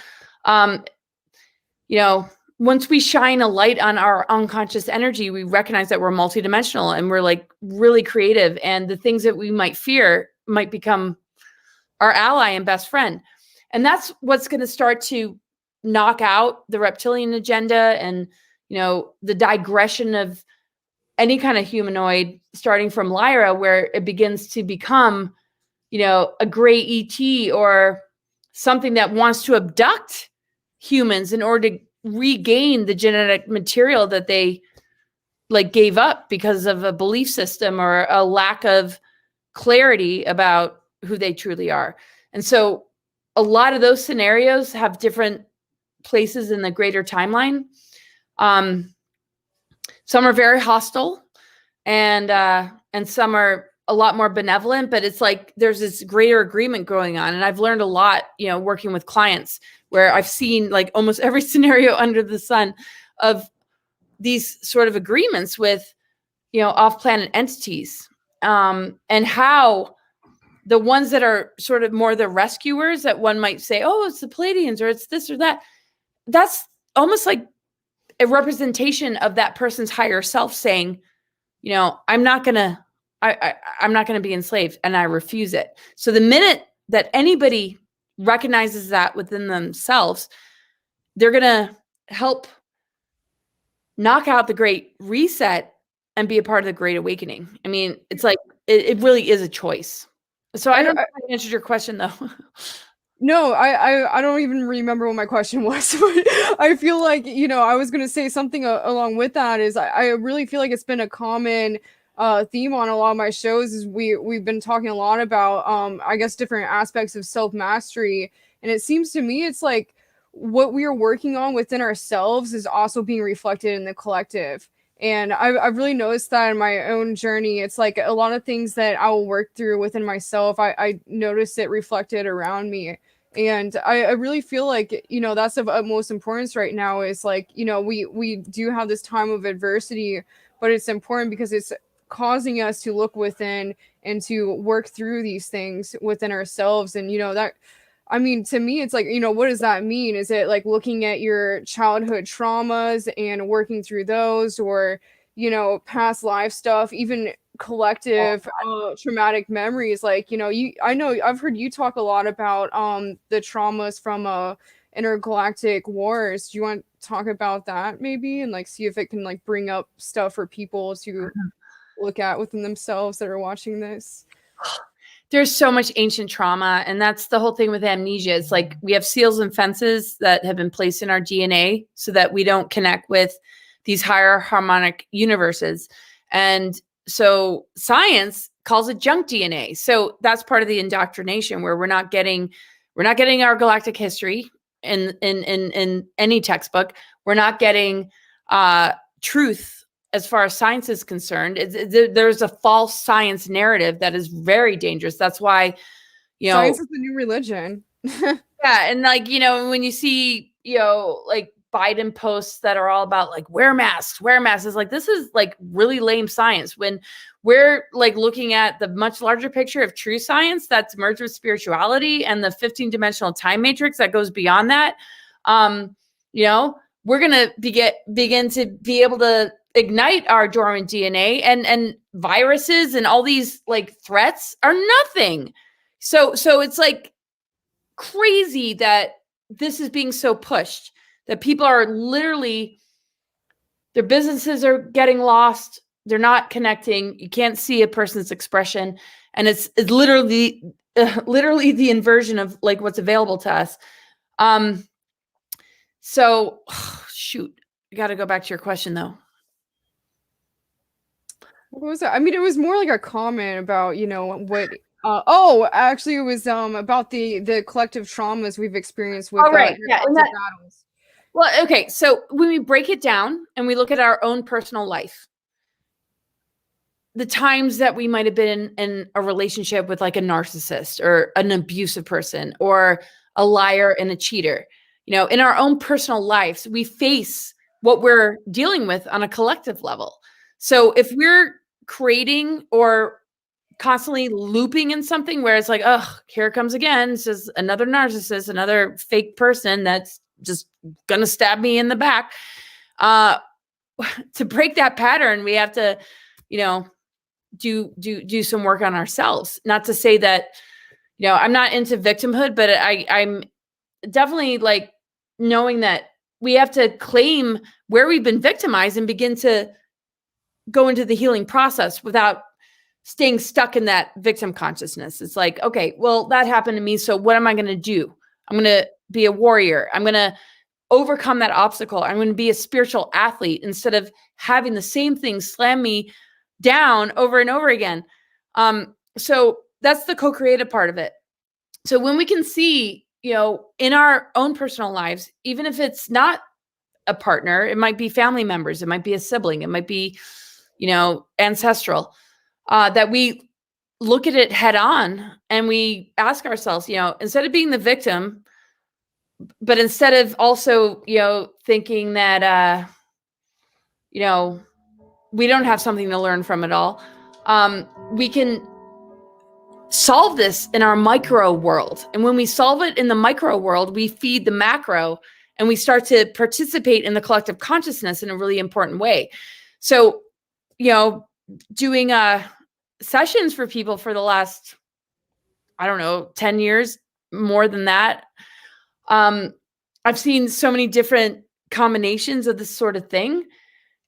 once we shine a light on our unconscious energy, we recognize that we're multidimensional and we're like really creative, and the things that we might fear might become our ally and best friend. And that's what's going to start to knock out the reptilian agenda and, the digression of any kind of humanoid, starting from Lyra, where it begins to become, a gray ET or something that wants to abduct humans in order to regain the genetic material that they gave up because of a belief system or a lack of clarity about who they truly are. And so a lot of those scenarios have different places in the greater timeline. Some are very hostile, and some are a lot more benevolent, but it's like there's this greater agreement going on. And I've learned a lot, working with clients, where I've seen like almost every scenario under the sun of these sort of agreements with, off-planet entities, and how the ones that are sort of more the rescuers, that one might say, oh, it's the Pleiadians or it's this or that. That's almost like a representation of that person's higher self saying, I'm not going to be enslaved, and I refuse it. So the minute that anybody recognizes that within themselves, they're going to help knock out the great reset and be a part of the great awakening. I mean, it's like, it really is a choice. So I don't know if I answered your question though. No, I don't even remember what my question was. But I feel like, I was going to say something along with that. Is I really feel like it's been a common theme on a lot of my shows. Is we've been talking a lot about, I guess, different aspects of self-mastery And it seems to me it's like what we are working on within ourselves is also being reflected in the collective. And I've really noticed that in my own journey. It's like a lot of things that I will work through within myself, I notice it reflected around me. And I really feel like, you know, that's of utmost importance right now is like, you know, we do have this time of adversity, but it's important because it's causing us to look within and to work through these things within ourselves. And, you know, that, I mean, to me, it's like, you know, what does that mean? Is it like looking at your childhood traumas and working through those, or, you know, past life stuff, even collective traumatic memories? Like, you know, I know I've heard you talk a lot about the traumas from intergalactic wars. Do you want to talk about that maybe, and like see if it can like bring up stuff for people to look at within themselves that are watching this? There's so much ancient trauma, and that's the whole thing with amnesia. It's like we have seals and fences that have been placed in our DNA so that we don't connect with these higher harmonic universes. And so science calls it junk DNA. So that's part of the indoctrination, where we're not getting our galactic history in any textbook. We're not getting truth as far as science is concerned. There's a false science narrative that is very dangerous. That's why, you know, science is the new religion. Yeah. And like, you know, when you see, you know, like Biden posts that are all about like wear masks, it's like, this is like really lame science, when we're like looking at the much larger picture of true science that's merged with spirituality and the 15-dimensional time matrix that goes beyond that. You know, we're going to begin to be able to ignite our dormant DNA, and viruses and all these like threats are nothing. So it's like crazy that this is being so pushed, that people are literally, their businesses are getting lost. They're not connecting. You can't see a person's expression. And it's literally the inversion of like what's available to us. So shoot, I got to go back to your question though. What was that? I mean, it was more like a comment about, you know, what actually it was about the collective traumas we've experienced with battles. Well, okay, so when we break it down and we look at our own personal life, the times that we might have been in a relationship with like a narcissist or an abusive person or a liar and a cheater, you know, in our own personal lives, we face what we're dealing with on a collective level. So if we're creating or constantly looping in something where it's like, oh, here it comes again, it's just another narcissist, another fake person that's just gonna stab me in the back. To break that pattern, we have to, you know, do some work on ourselves. Not to say that, you know, I'm not into victimhood, but I'm definitely like knowing that we have to claim where we've been victimized and begin to go into the healing process without staying stuck in that victim consciousness. It's like, okay, well, that happened to me. So what am I going to do? I'm going to be a warrior. I'm going to overcome that obstacle. I'm going to be a spiritual athlete instead of having the same thing slam me down over and over again. So that's the co-creative part of it. So when we can see, you know, in our own personal lives, even if it's not a partner, it might be family members, it might be a sibling, it might be, you know, ancestral, that we look at it head on and we ask ourselves, you know, instead of being the victim, but instead of also, you know, thinking that, you know, we don't have something to learn from it all, we can solve this in our micro world. And when we solve it in the micro world, we feed the macro and we start to participate in the collective consciousness in a really important way. So, you know, doing sessions for people for the last, I don't know, 10 years, more than that. I've seen so many different combinations of this sort of thing.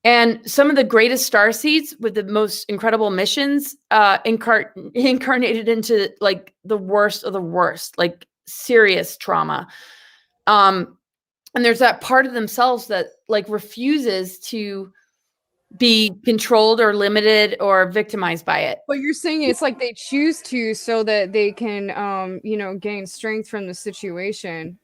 And some of the greatest starseeds with the most incredible missions incarnated into like the worst of the worst, like serious trauma. And there's that part of themselves that like refuses to be controlled or limited or victimized by it. But you're saying it's like they choose to so that they can, gain strength from the situation.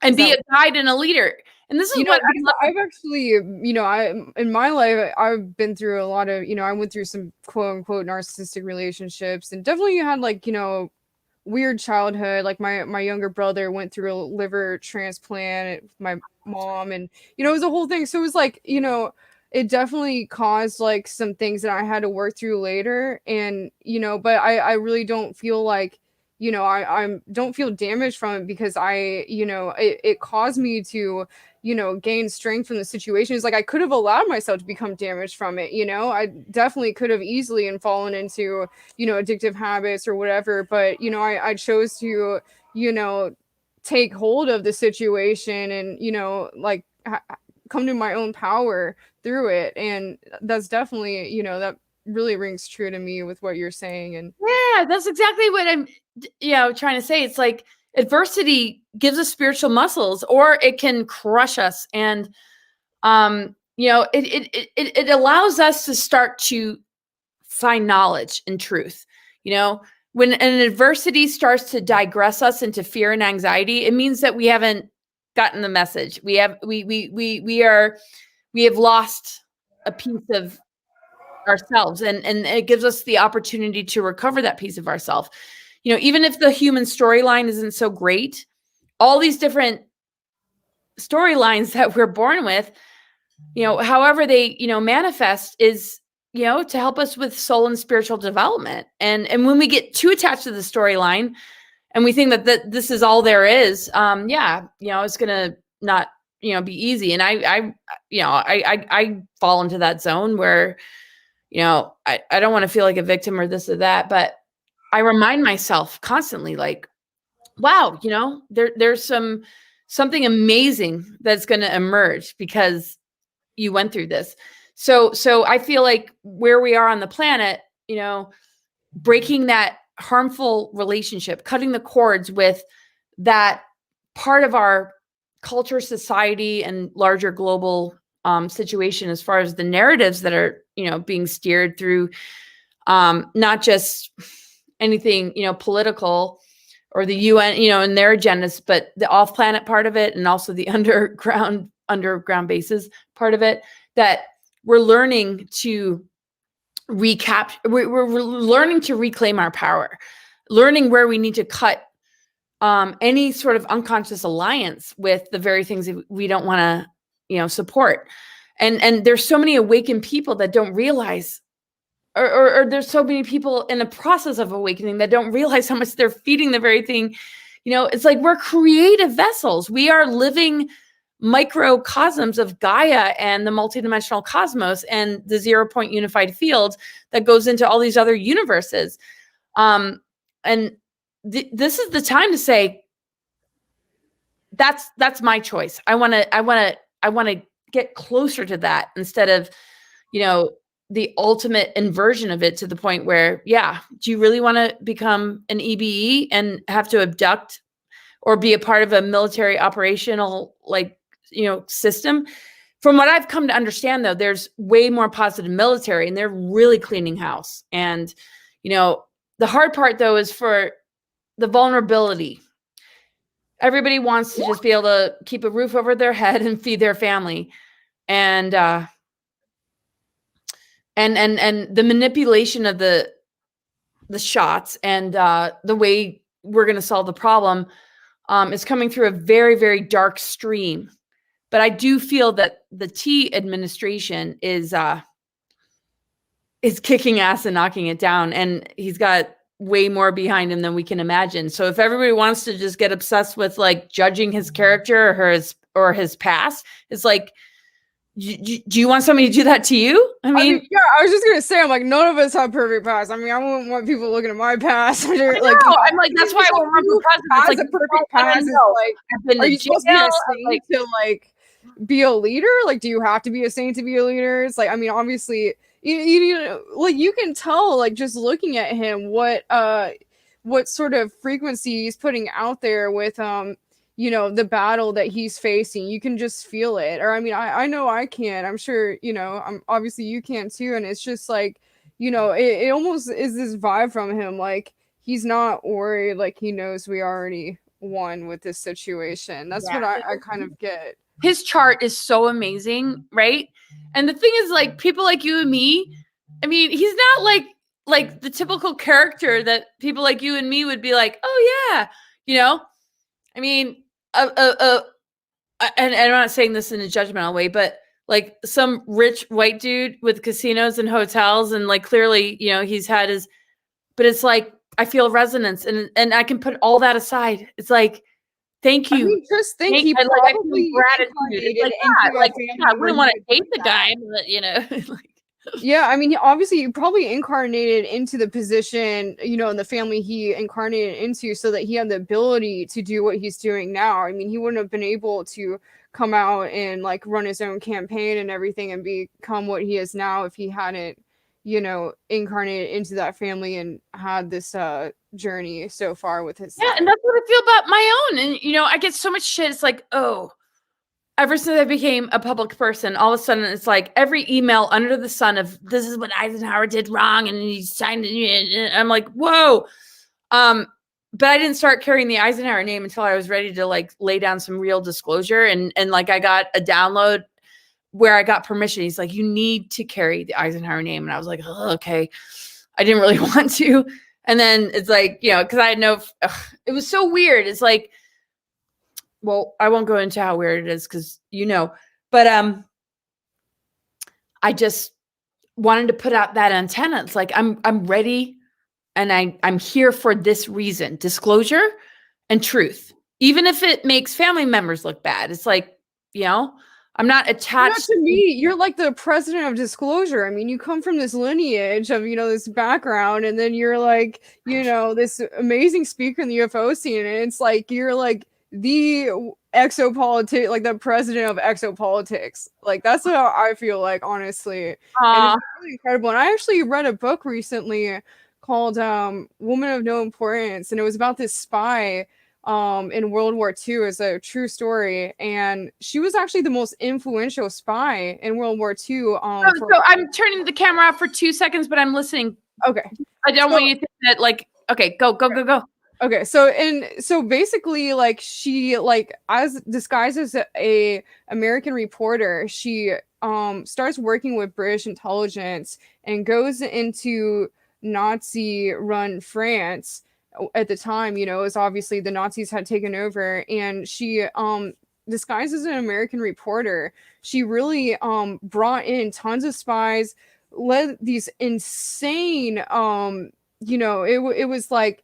And be a guide and a leader. And this is what I've actually, in my life, I've been through a lot of, I went through some quote unquote narcissistic relationships, and definitely had like, weird childhood. Like my younger brother went through a liver transplant with my mom, and it was a whole thing. So it was like, it definitely caused like some things that I had to work through later. And but I really don't feel like I don't feel damaged from it, because it caused me to gain strength from the situation. It's like I could have allowed myself to become damaged from it. I definitely could have easily and fallen into addictive habits or whatever, but I chose to take hold of the situation and like come to my own power through it. And that's definitely that really rings true to me with what you're saying. And yeah, that's exactly what I'm trying to say. It's like adversity gives us spiritual muscles, or it can crush us. And it allows us to start to find knowledge and truth. When an adversity starts to digress us into fear and anxiety, it means that we haven't gotten the message. We have lost a piece of ourselves, and it gives us the opportunity to recover that piece of ourselves. Even if the human storyline isn't so great, all these different storylines that we're born with, however they manifest, is to help us with soul and spiritual development. And when we get too attached to the storyline and we think that this is all there is, it's gonna not be easy. And I fall into that zone where I don't want to feel like a victim or this or that, but I remind myself constantly, like, wow, there's something amazing that's going to emerge because you went through this. So I feel like where we are on the planet, breaking that harmful relationship, cutting the cords with that part of our culture, society, and larger global situation, as far as the narratives that are being steered through, not just anything political or the UN and their agendas, but the off-planet part of it, and also the underground bases part of it, that we're learning to we're learning to reclaim our power, learning where we need to cut any sort of unconscious alliance with the very things that we don't want to support. And there's so many awakened people that don't realize, or there's so many people in the process of awakening that don't realize how much they're feeding the very thing. It's like we're creative vessels. We are living microcosms of Gaia and the multidimensional cosmos and the 0-point unified field that goes into all these other universes. And this is the time to say, that's my choice. I want to get closer to that, instead of the ultimate inversion of it, to the point where, do you really want to become an EBE and have to abduct or be a part of a military operational system? From what I've come to understand, though, there's way more positive military, and they're really cleaning house. And the hard part, though, is for the vulnerability. Everybody wants to just be able to keep a roof over their head and feed their family. And the manipulation of the shots and the way we're going to solve the problem is coming through a very, very dark stream. But I do feel that the T administration is kicking ass and knocking it down, and he's got way more behind him than we can imagine. So if everybody wants to just get obsessed with judging his character or his past, it's like, do you want somebody to do that to you? I mean, I was just gonna say, I'm like, none of us have perfect past. I mean, I wouldn't want people looking at my past. I'm like, that's why I won't run for president. It's like a perfect past. Are you supposed to be a saint to be a leader? Do you have to be a saint to be a leader? It's like, I mean, obviously, you can tell, just looking at him, what sort of frequency he's putting out there with the battle that he's facing. You can just feel it. Or I mean, I know I can. I'm sure, I'm obviously you can too. And it's just like, it almost is this vibe from him. Like he's not worried. Like he knows we already won with this situation. That's what I kind of get. His chart is so amazing, right? And the thing is, like, people like you and me, I mean, he's not like the typical character that people like you and me would be like, oh yeah, I mean, and I'm not saying this in a judgmental way, but like some rich white dude with casinos and hotels, and like clearly, he's had his, but it's like I feel resonance, and I can put all that aside. It's like, thank you. I mean, just think he probably gratitude. I wouldn't want to hate the guy, but yeah, I mean, obviously, he probably incarnated into the position, in the family he incarnated into, so that he had the ability to do what he's doing now. I mean, he wouldn't have been able to come out and like run his own campaign and everything and become what he is now if he hadn't, incarnated into that family and had this journey so far with his and that's what I feel about my own. And I get so much shit. It's like, oh, ever since I became a public person, all of a sudden it's like every email under the sun of this is what Eisenhower did wrong, and he signed it. I'm like, whoa. But I didn't start carrying the Eisenhower name until I was ready to like lay down some real disclosure. And like I got a download where I got permission. He's like, you need to carry the Eisenhower name. And I was like, oh, okay. I didn't really want to. And then it's like, because I had it was so weird. It's like, well, I won't go into how weird it is because but I just wanted to put out that antenna. It's like I'm ready, and I'm here for this reason: disclosure and truth, even if it makes family members look bad. It's like, I'm not attached to me. You're like the president of disclosure. I mean, you come from this lineage of this background, and then you're like this amazing speaker in the UFO scene, and it's like you're like the exopolitics, like the president of exopolitics. Like that's how I feel like, honestly. And it's really incredible. And I actually read a book recently called Woman of No Importance, and it was about this spy in World War II. It's a true story, and she was actually the most influential spy in World War II. So I'm turning the camera off for 2 seconds, but I'm listening. Okay. I don't want you to think that like, okay, go. Okay, so basically, like she as disguised as a American reporter, she starts working with British intelligence and goes into Nazi-run France at the time. It was obviously the Nazis had taken over, and she disguised as an American reporter. She really brought in tons of spies, led these insane it was like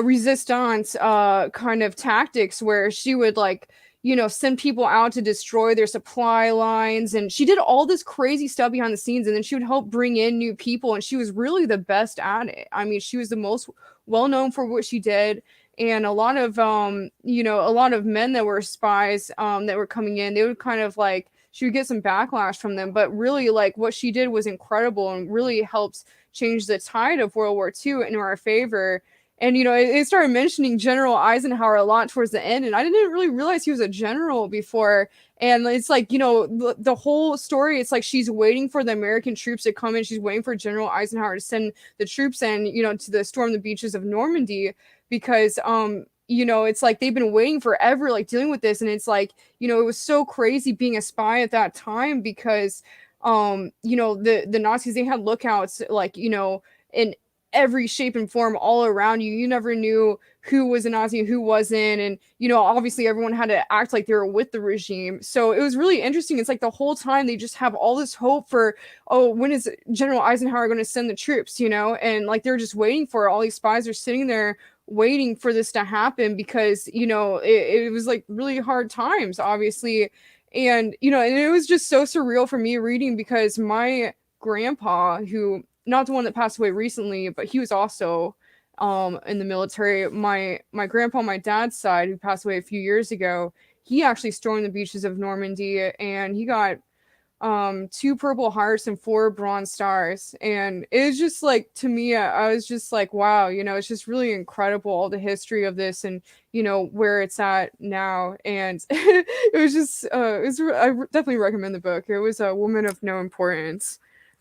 resistance kind of tactics where she would send people out to destroy their supply lines, and she did all this crazy stuff behind the scenes, and then she would help bring in new people, and she was really the best at it. I mean, she was the most well known for what she did, and a lot of men that were spies that were coming in, they would kind of like, she would get some backlash from them, but really like what she did was incredible and really helps change the tide of World War II into our favor. And, it started mentioning General Eisenhower a lot towards the end, and I didn't really realize he was a general before. And it's like, the whole story, it's like she's waiting for the American troops to come in. She's waiting for General Eisenhower to send the troops in, to storm the beaches of Normandy, because, it's like they've been waiting forever, like dealing with this. And it's like, it was so crazy being a spy at that time because, the Nazis, they had lookouts, like, in every shape and form all around you. You never knew who was a Nazi and who wasn't. And, obviously everyone had to act like they were with the regime. So it was really interesting. It's like the whole time they just have all this hope for, oh, when is General Eisenhower going to send the troops, and like they're just waiting for it. All these spies are sitting there waiting for this to happen because, it was like really hard times, obviously. And, and it was just so surreal for me reading because my grandpa, who, not the one that passed away recently, but he was also in the military. My grandpa, my dad's side, who passed away a few years ago, he actually stormed the beaches of Normandy, and he got 2 purple hearts and 4 bronze stars. And it's just like, to me, I was just like, wow, you know, it's just really incredible, all the history of this and, you know, where it's at now. And it was just, I definitely recommend the book. It was A Woman of No Importance.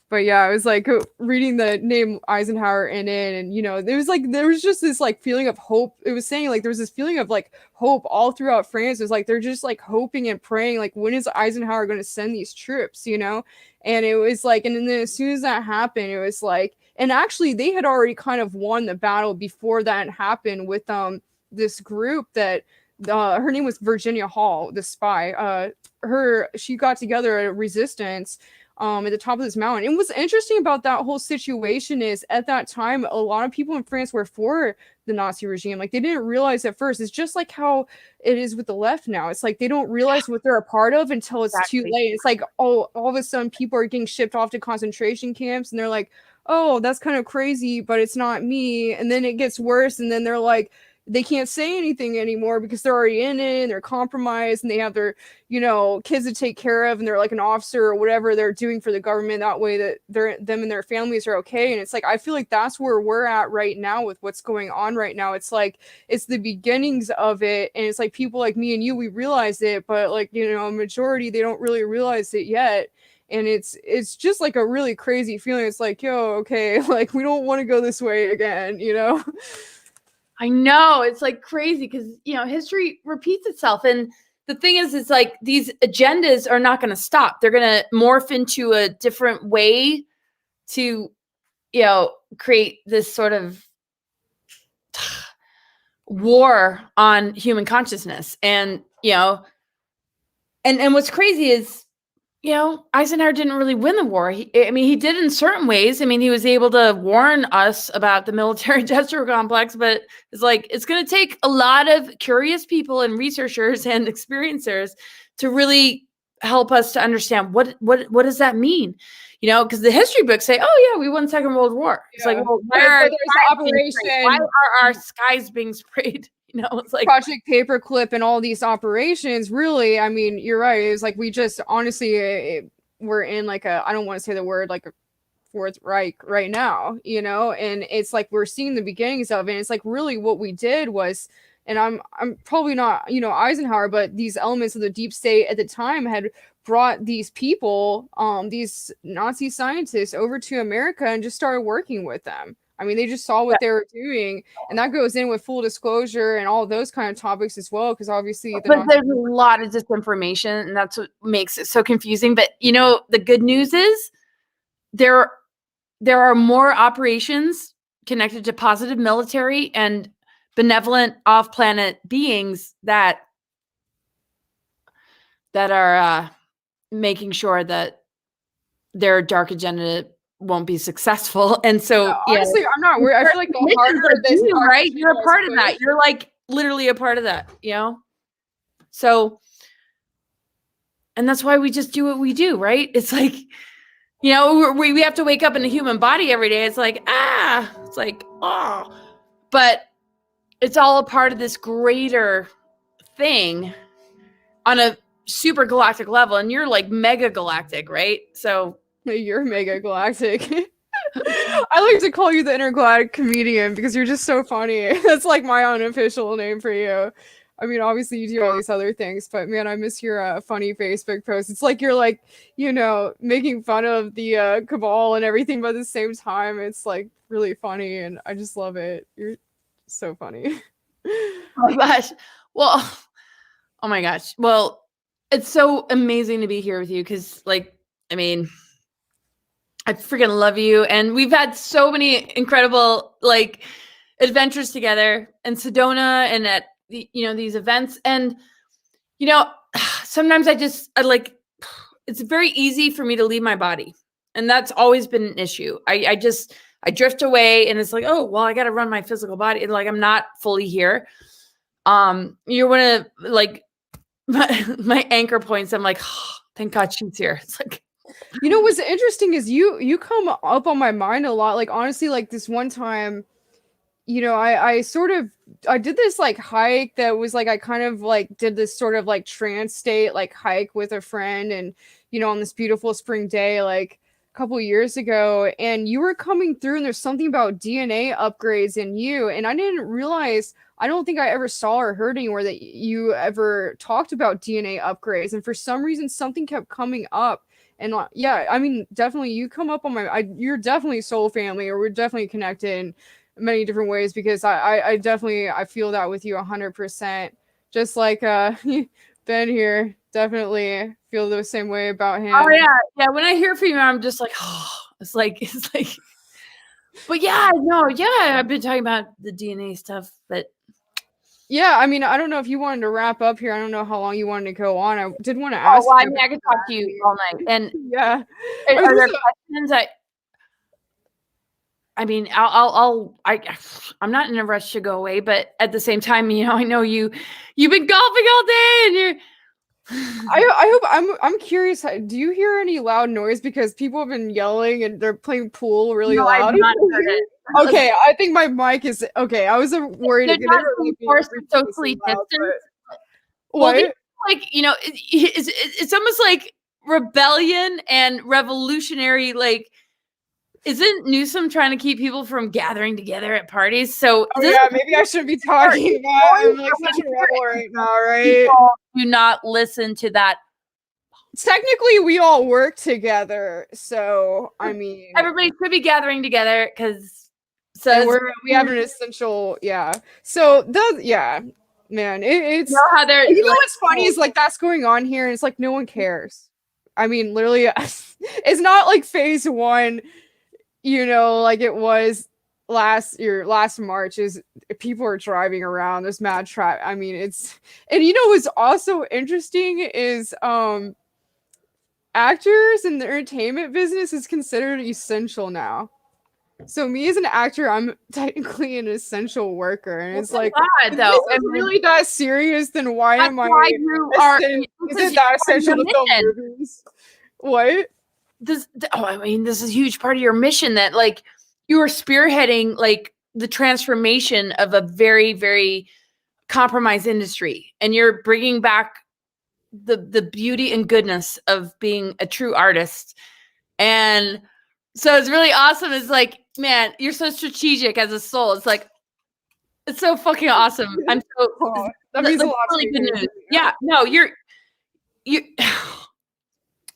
But yeah, I was like reading the name Eisenhower in it, and you know, there was just this like feeling of hope. It was saying like there was this feeling of like hope all throughout France. It was like they're just like hoping and praying, like when is Eisenhower going to send these troops, you know? And it was like, and then as soon as that happened, it was like, and actually they had already kind of won the battle before that happened with this group that her name was Virginia Hall, the spy. She got together a resistance at the top of this mountain. And what's interesting about that whole situation is at that time, a lot of people in France were for the Nazi regime. Like they didn't realize at first. It's just like how it is with the left now. It's like they don't realize what they're a part of until it's too late. It's like, oh, all of a sudden people are getting shipped off to concentration camps and they're like, oh, that's kind of crazy, but it's not me. And then it gets worse. And then they're like, they can't say anything anymore because they're already in it and they're compromised and they have their, you know, kids to take care of and they're like an officer or whatever they're doing for the government. That way that them and their families are okay. And it's like, I feel like that's where we're at right now with what's going on right now. It's like, it's the beginnings of it. And it's like people like me and you, we realize it, but like, you know, a majority, they don't really realize it yet. And it's just like a really crazy feeling. It's like, yo, okay, like we don't want to go this way again, you know? I know, it's like crazy because, you know, history repeats itself. And the thing is, it's like these agendas are not going to stop. They're going to morph into a different way to, you know, create this sort of war on human consciousness. And, you know, and what's crazy is, you know, Eisenhower didn't really win the war. He did in certain ways. I mean, he was able to warn us about the military industrial complex, but it's like, it's going to take a lot of curious people and researchers and experiencers to really help us to understand what does that mean? You know, because the history books say, oh yeah, we won the Second World War. It's like, well, why are our skies being sprayed? You know, it's like Project Paperclip and all these operations. Really, I mean, you're right. It's like we just honestly we're in like I don't want to say the word like a Fourth Reich right now, you know, and it's like we're seeing the beginnings of it. And it's like really what we did was, and I'm probably not, you know, Eisenhower, but these elements of the deep state at the time had brought these people, these Nazi scientists over to America and just started working with them. I mean, they just saw what they were doing, and that goes in with full disclosure and all those kind of topics as well, because obviously there's a lot of disinformation, and that's what makes it so confusing. But, you know, the good news is there are more operations connected to positive military and benevolent off-planet beings that are making sure that their dark agenda won't be successful. And so honestly, I'm not worried. I feel like the harder this right, you're a part of that. You're like literally a part of that, you know? So, and that's why we just do what we do, right? It's like, you know, we have to wake up in a human body every day. It's like, it's like, oh, but it's all a part of this greater thing on a super galactic level. And you're like mega galactic, right? So you're mega galactic. I like to call you the intergalactic comedian because you're just so funny. That's like my unofficial name for you. I mean, obviously you do all these other things, but man, I miss your funny Facebook posts. It's like you're like, you know, making fun of the cabal and everything, but at the same time, it's like really funny, and I just love it. You're so funny. Oh my gosh. Well, oh my gosh. Well, it's so amazing to be here with you because, like, I mean, I freaking love you. And we've had so many incredible, like, adventures together in Sedona and at, you know, these events. And, you know, sometimes I like, it's very easy for me to leave my body. And that's always been an issue. I drift away and it's like, oh, well, I got to run my physical body. And like, I'm not fully here. You're one of like my anchor points. I'm like, oh, thank God she's here. It's like, you know, what's interesting is you come up on my mind a lot. Like, honestly, like this one time, you know, I did this like hike that was like, I kind of like did this sort of like trance state, like hike with a friend. And, on this beautiful spring day, like a couple years ago, and you were coming through, and there's something about DNA upgrades in you, and I didn't realize. I don't think I ever saw or heard anywhere that you ever talked about DNA upgrades, and for some reason, something kept coming up. And yeah, I mean, definitely, you come up on you're definitely soul family, or we're definitely connected in many different ways, because I definitely, I feel that with you 100%. Just like Ben here, definitely feel the same way about him. Oh yeah. When I hear from you, I'm just like, oh, it's like. But yeah, no, yeah, I've been talking about the DNA stuff, but yeah, I mean, I don't know if you wanted to wrap up here. I don't know how long you wanted to go on. I did want to ask. Oh, well, I mean, I could talk to you all night. And yeah, are there questions? I mean, I'm not in a rush to go away, but at the same time, I know you've been golfing all day, and you're. I hope I'm curious. Do you hear any loud noise? Because people have been yelling and they're playing pool really loud. I've not heard it. Okay, I think my mic is okay. I was worried. They're not forced to socially distance. What? Well, like it's almost like rebellion and revolutionary. Like, isn't Newsom trying to keep people from gathering together at parties? So yeah, maybe I shouldn't be talking about. I'm like such a rebel right now, right? People do not listen to that. Technically, we all work together, so I mean, everybody should be gathering together because we have an essential, yeah. So man, it's how they're. You know what's funny is like that's going on here, and it's like no one cares. I mean, literally, it's not like phase one. Like it was last March, is people are driving around. There's mad traffic. I mean, and what's also interesting is actors in the entertainment business is considered essential now. So me as an actor, I'm technically an essential worker, and it's like, if this is really that serious, then why am I? Is it that essential to film movies? What? This is a huge part of your mission, that like you are spearheading like the transformation of a very, very compromised industry, and you're bringing back the beauty and goodness of being a true artist. And so it's really awesome. It's like, man, you're so strategic as a soul. It's like, it's so fucking awesome. I'm so that means a lot. Really good news. Yeah, no, you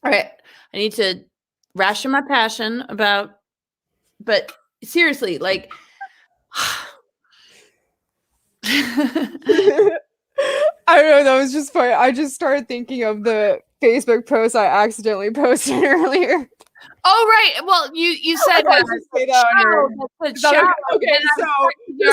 all right. I need to ration my passion but seriously, like I don't know, that was just funny. I just started thinking of the Facebook post I accidentally posted earlier. Oh right. Well, you said okay,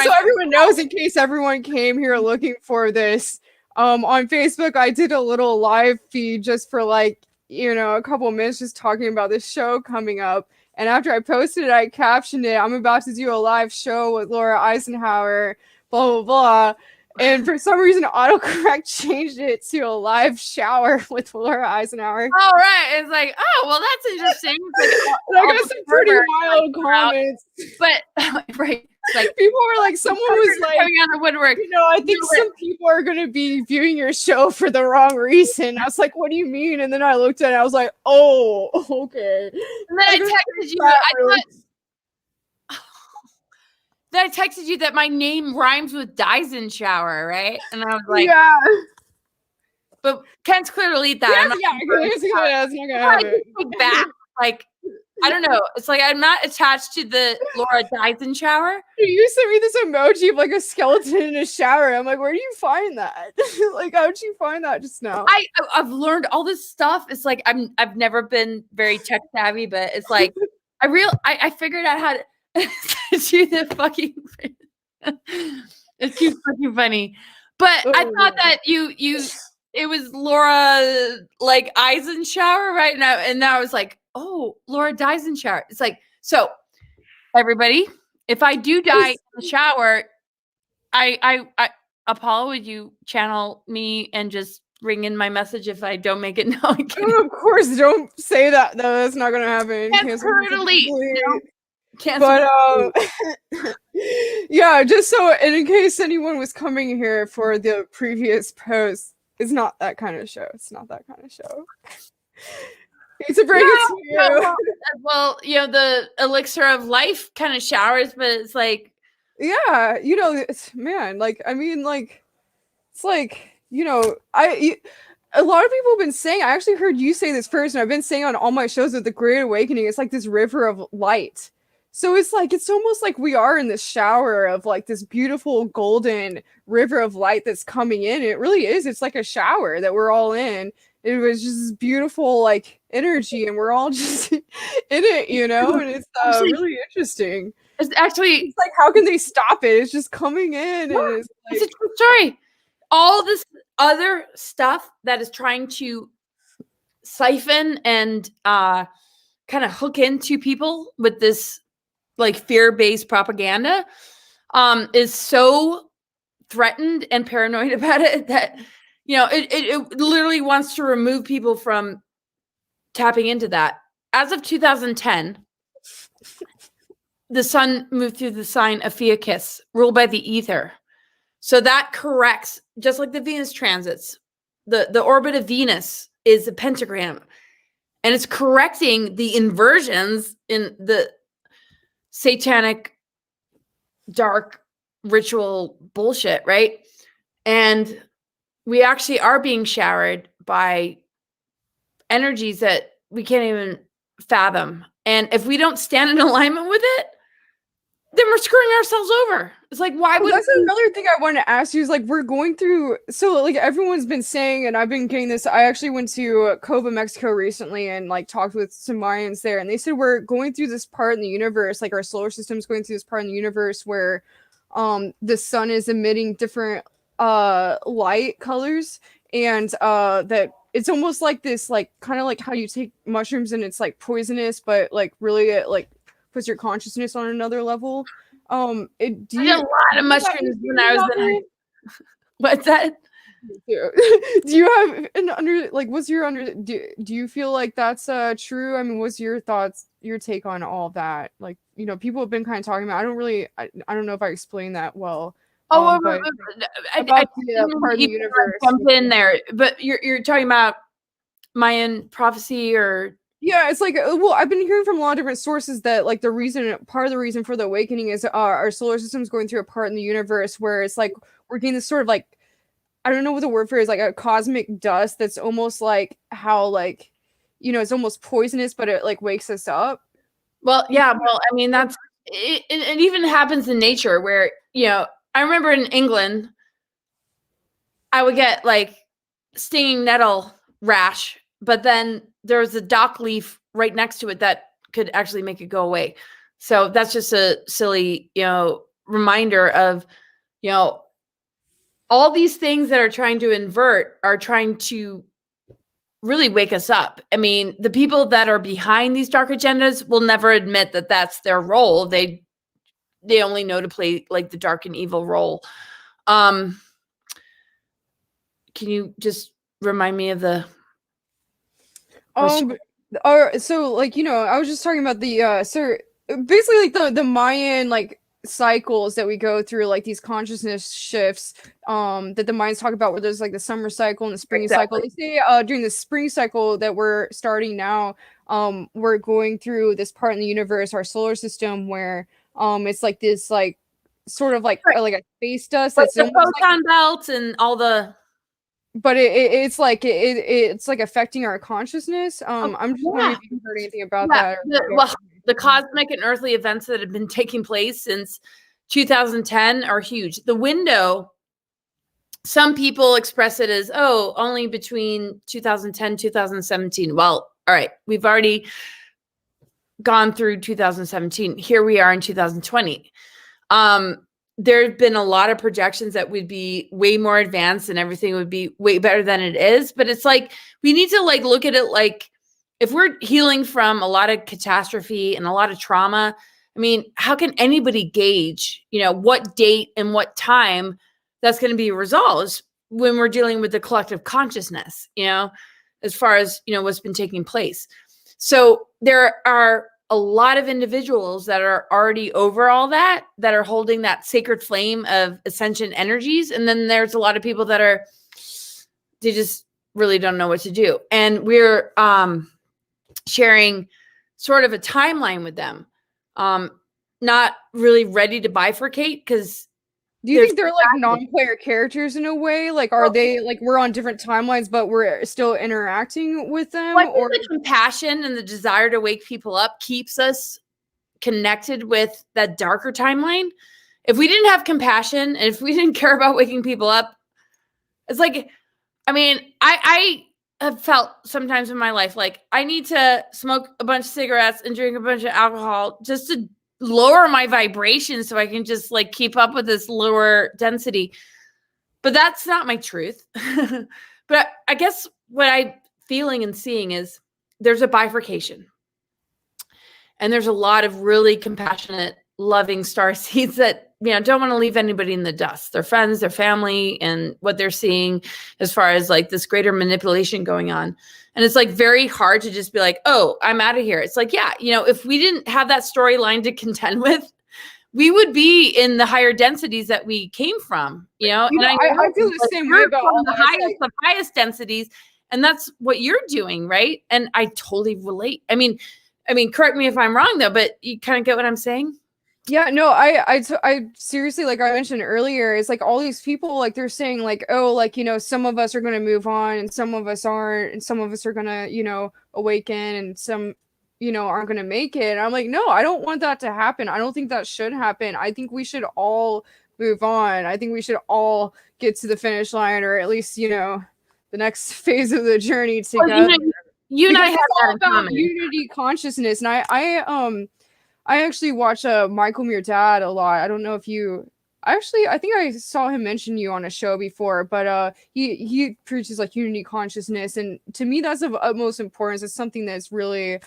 so everyone knows, in case everyone came here looking for this, on Facebook I did a little live feed just for like a couple minutes, just talking about this show coming up. And after I posted it, I captioned it, "I'm about to do a live show with Laura Eisenhower, blah, blah, blah." And for some reason, autocorrect changed it to a live shower with Laura Eisenhower. Oh, right. It's like, oh, well, that's interesting. Like, I got some pretty wild comments. But, right. Like, people were like, someone was like, coming out of the woodwork. I think some people are going to be viewing your show for the wrong reason. I was like, what do you mean? And then I looked at it, I was like, oh, okay. And then I texted you. That my name rhymes with Dyson shower, right? And I was like, yeah. But Ken's clear to delete that. Back. Like, I don't know. It's like I'm not attached to the Laura Dyson shower. You sent me this emoji of like a skeleton in a shower. I'm like, where do you find that? Like, how'd you find that just now? I've learned all this stuff. It's like I've never been very tech savvy, but it's like I figured out how to do the fucking. It's too fucking funny. But I thought that it was Laura like Eisenhower right now, and now I was like, oh, Laura Eisenhower. It's like, so everybody, if I do die in the shower, I Apolla, would you channel me and just ring in my message if I don't make it? No, of course, don't say that though. That's not gonna happen. But yeah, just so, and in case anyone was coming here for the previous post, it's not that kind of show. It's not that kind of show. to bring it to you. Well, you know, the elixir of life kind of showers, but it's like, Yeah, you know, man, like, I mean, like, it's like, you know, a lot of people have been saying, I actually heard you say this first, and I've been saying on all my shows that the Great Awakening is like this river of light. So it's like, it's almost like we are in this shower of like this beautiful golden river of light that's coming in. It really is. It's like a shower that we're all in. It was just this beautiful like energy, and we're all just in it, you know, and it's really interesting. it's actually, It's like, how can they stop it? It's just coming in, and it's like, it's a true story. All this other stuff that is trying to siphon and kind of hook into people with this like fear-based propaganda is so threatened and paranoid about it that, you know, it literally wants to remove people from tapping into that. As of 2010, the sun moved through the sign of Ophiuchus, ruled by the ether. So that corrects, just like the Venus transits, the orbit of Venus is a pentagram, and it's correcting the inversions in the satanic, dark ritual bullshit, right? And we actually are being showered by energies that we can't even fathom. And if we don't stand in alignment with it, then we're screwing ourselves over. It's like, why would that's another thing I wanted to ask you is like, we're going through, so like everyone's been saying, and I've been getting this, I actually went to Cova, Mexico recently and like talked with some Mayans there, and they said we're going through this part in the universe, like our solar system's going through this part in the universe where the sun is emitting different light colors, and that it's almost like this, like kind of like how you take mushrooms and it's like poisonous, but like really it like puts your consciousness on another level. I did a lot of mushrooms when I was in. What's that? Do you have an under, like, what's your under, do you feel like that's true? I mean, what's your thoughts, your take on all that? Like, you know, people have been kind of talking about, I don't really, I don't know if I explained that well. But I about the part of the universe. Jump in there, but you're talking about Mayan prophecy, or yeah, it's like, well, I've been hearing from a lot of different sources that like the reason, part of the reason for the awakening is our solar system's going through a part in the universe where it's like we're getting this sort of like, I don't know what the word for it is, like a cosmic dust that's almost like how, like, you know, it's almost poisonous, but it like wakes us up. Well, yeah, well, I mean, that's it even happens in nature where, you know, I remember in England, I would get like stinging nettle rash, but then there was a dock leaf right next to it that could actually make it go away. So that's just a silly, you know, reminder of, you know, all these things that are trying to invert are trying to really wake us up. I mean, the people that are behind these dark agendas will never admit that that's their role. They only know to play like the dark and evil role. Can you just remind me of the so like, you know, I was just talking about the so basically like the Mayan like cycles that we go through, like these consciousness shifts that the Mayans talk about, where there's like the summer cycle and the spring cycle. They say during the spring cycle that we're starting now, we're going through this part in the universe, our solar system, where it's like this like sort of like like a space dust, like that's the proton belt and all the, but it's like it's like affecting our consciousness. I'm just wondering if you've heard anything about that. The cosmic and earthly events that have been taking place since 2010 are huge. The window, some people express it as, oh, only between 2010 2017. Well, all right, we've already gone through 2017. Here we are in 2020. There's been a lot of projections that would be way more advanced and everything would be way better than it is. But it's like, we need to like look at it like, if we're healing from a lot of catastrophe and a lot of trauma, I mean, how can anybody gauge, you know, what date and what time that's going to be resolved when we're dealing with the collective consciousness, you know, as far as, you know, what's been taking place. So there are a lot of individuals that are already over all that are holding that sacred flame of ascension energies. And then there's a lot of people that are, they just really don't know what to do. And we're sharing sort of a timeline with them. Not really ready to bifurcate because do you think they're like non-player characters in a way? Like, are they like we're on different timelines, but we're still interacting with them? Well, I think the compassion and the desire to wake people up keeps us connected with that darker timeline. If we didn't have compassion and if we didn't care about waking people up, it's like, I mean, I have felt sometimes in my life like I need to smoke a bunch of cigarettes and drink a bunch of alcohol just to lower my vibration so I can just like keep up with this lower density. But that's not my truth. But I guess what I'm feeling and seeing is there's a bifurcation. And there's a lot of really compassionate, loving starseeds that, you know, don't want to leave anybody in the dust. Their friends, their family, and what they're seeing as far as like this greater manipulation going on. And it's like very hard to just be like, oh, I'm out of here. It's like, yeah, you know, if we didn't have that storyline to contend with, we would be in the higher densities that we came from, you know? And I feel the same way about all the highest densities. And that's what you're doing, right? And I totally relate. I mean, correct me if I'm wrong though, but you kind of get what I'm saying? Yeah, no, I seriously, like I mentioned earlier, it's like all these people, like they're saying like, oh, like, you know, some of us are going to move on and some of us aren't, and some of us are going to, you know, awaken and some, you know, aren't going to make it. And I'm like, no, I don't want that to happen. I don't think that should happen. I think we should all move on. I think we should all get to the finish line, or at least, you know, the next phase of the journey together. Well, you and I have that in common. Unity consciousness. And I actually watch Michael Dad a lot. I don't know if you I think I saw him mention you on a show before, but he preaches like unity consciousness, and to me that's of utmost importance. It's something that's really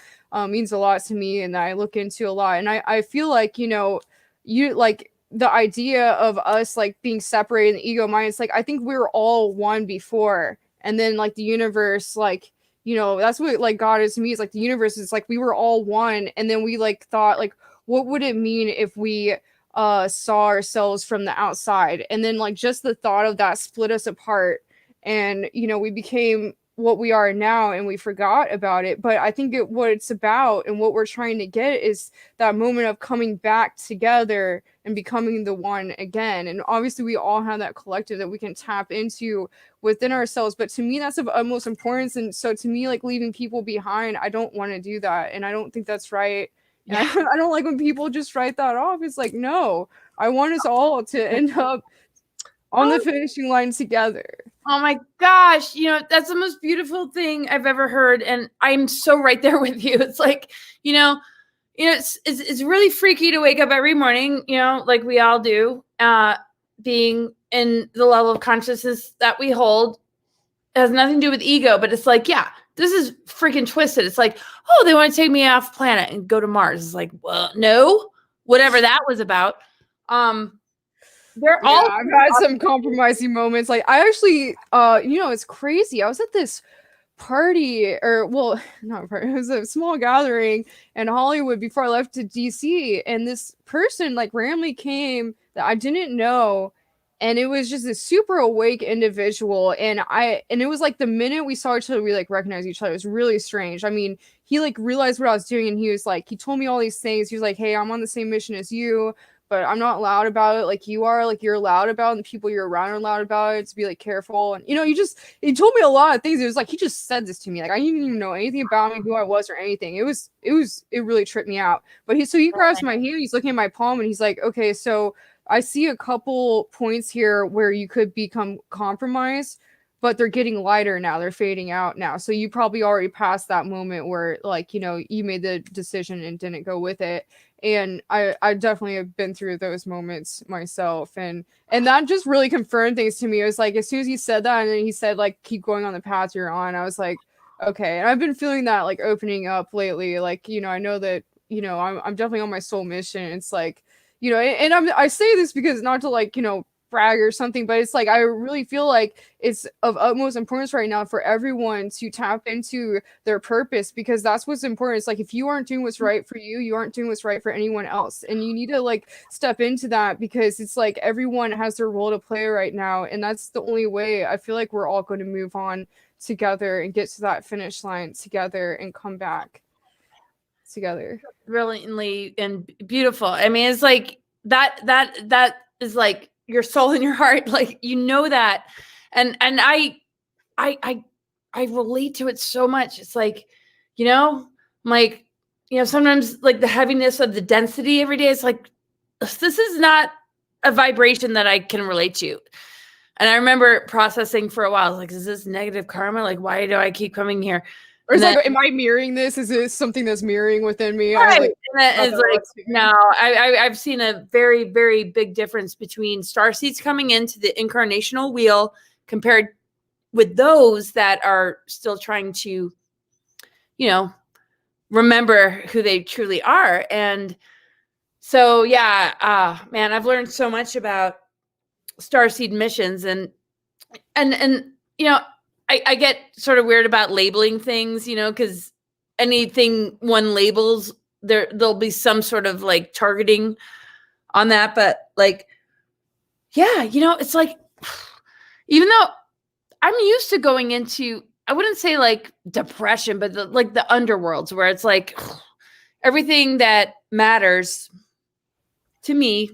means a lot to me and that I look into a lot. And I feel like, you know, you like the idea of us like being separated in the ego mind, it's like I think we were all one before, and then like the universe, like, you know, that's what like God is to me. It's like the universe is like we were all one, and then we like thought like, what would it mean if we saw ourselves from the outside? And then like just the thought of that split us apart, and you know, we became what we are now and we forgot about it. But I think what it's about and what we're trying to get is that moment of coming back together and becoming the one again. And obviously we all have that collective that we can tap into within ourselves, but to me that's of utmost importance. And so to me, like leaving people behind, I don't want to do that, and I don't think that's right. Yeah. I don't like when people just write that off. It's like, no, I want us all to end up on the finishing line together. Oh my gosh, you know, that's the most beautiful thing I've ever heard, and I'm so right there with you. It's like, you know, it's really freaky to wake up every morning, you know, like we all do, being in the level of consciousness that we hold. It has nothing to do with ego, but it's like, yeah, this is freaking twisted. It's like, oh, they want to take me off planet and go to Mars. It's like, well, no, whatever that was about. They're all. I've had some compromising moments. Like I actually, you know, it's crazy. I was at this party, or well, not party. It was a small gathering in Hollywood before I left to DC, and this person like randomly came that I didn't know. And it was just a super awake individual. And it was like the minute we saw each other, we like recognized each other. It was really strange. I mean, he like realized what I was doing, and he was like, he told me all these things. He was like, hey, I'm on the same mission as you, but I'm not loud about it like you are. Like you're loud about it, and the people you're around are loud about it. To be like careful. And you know, he told me a lot of things. It was like he just said this to me. Like I didn't even know anything about me, who I was, or anything. It really tripped me out. But he grabs my hand, he's looking at my palm, and he's like, okay, so I see a couple points here where you could become compromised, but they're getting lighter now. They're fading out now. So you probably already passed that moment where, like, you know, you made the decision and didn't go with it. And I definitely have been through those moments myself. And that just really confirmed things to me. It was like, as soon as he said that, and then he said, like, keep going on the path you're on, I was like, okay. And I've been feeling that, like, opening up lately. Like, you know, I know that, you know, I'm definitely on my soul mission. It's like, you know, and I say this because not to like, you know, brag or something, but it's like I really feel like it's of utmost importance right now for everyone to tap into their purpose, because that's what's important. It's like if you aren't doing what's right for you, you aren't doing what's right for anyone else, and you need to like step into that, because it's like everyone has their role to play right now, and that's the only way I feel like we're all going to move on together and get to that finish line together and come back. together. Brilliantly and beautiful. I mean, it's like that is like your soul and your heart. Like, you know that. And I relate to it so much. It's like, you know, like, you know, sometimes like the heaviness of the density every day is like, this is not a vibration that I can relate to. And I remember processing for a while. I was like, is this negative karma? Like, why do I keep coming here? Or it's like, am I mirroring this? Is this something that's mirroring within me? Right. It's like, no, I've seen a very, very big difference between starseeds coming into the incarnational wheel compared with those that are still trying to, you know, remember who they truly are. And so, yeah, man, I've learned so much about starseed missions, and you know, I get sort of weird about labeling things, you know, because anything one labels, there'll be some sort of like targeting on that. But like, yeah, you know, it's like, even though I'm used to going into, I wouldn't say like depression, but like the underworlds where it's like everything that matters to me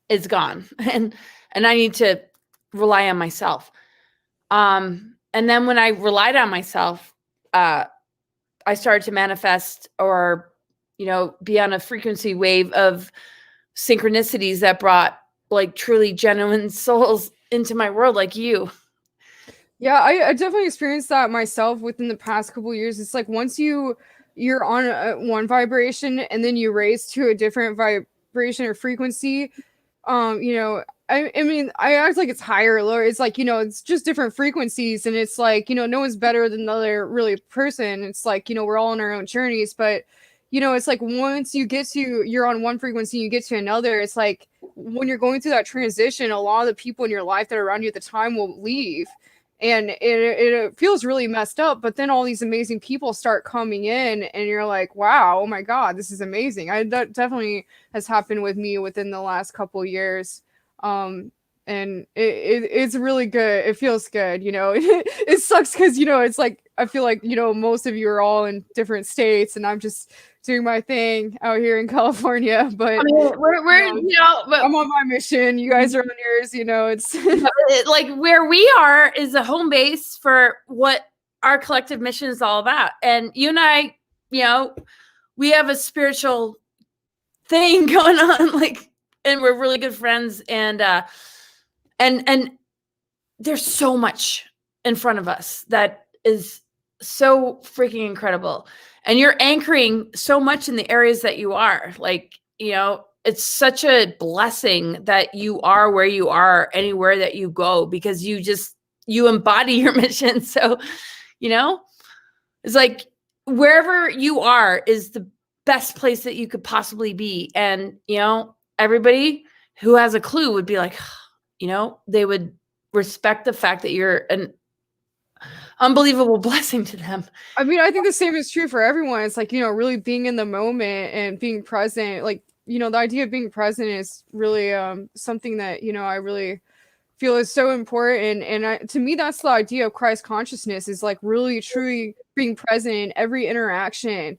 is gone, and I need to rely on myself. And then when I relied on myself, I started to manifest, or, you know, be on a frequency wave of synchronicities that brought like truly genuine souls into my world, like you. Yeah, I definitely experienced that myself within the past couple of years. It's like once you're on one vibration and then you raise to a different vibration or frequency, you know, I mean, I act like it's higher or lower. It's like, you know, it's just different frequencies, and it's like, you know, no one's better than the other really person. It's like, you know, we're all on our own journeys, but you know, it's like once you're on one frequency, you get to another. It's like when you're going through that transition, a lot of the people in your life that are around you at the time will leave. And it feels really messed up, but then all these amazing people start coming in, and you're like, wow, oh my God, this is amazing. That definitely has happened with me within the last couple of years. And it's really good. It feels good, you know. It sucks because, you know, it's like I feel like, you know, most of you are all in different states, and I'm just doing my thing out here in California. But I mean, we're you know, but I'm on my mission. You guys are on yours. You know, it's like where we are is a home base for what our collective mission is all about. And you and I, you know, we have a spiritual thing going on, like, and we're really good friends. And there's so much in front of us that is so freaking incredible. And you're anchoring so much in the areas that you are, like, you know, it's such a blessing that you are where you are anywhere that you go, because you embody your mission. So, you know, it's like wherever you are is the best place that you could possibly be. And, you know, everybody who has a clue would be like, you know, they would respect the fact that you're an unbelievable blessing to them. I mean, I think the same is true for everyone. It's like, you know, really being in the moment and being present. Like, you know, the idea of being present is really something that, you know, I really feel is so important. And to me, that's the idea of Christ consciousness, is like really truly being present in every interaction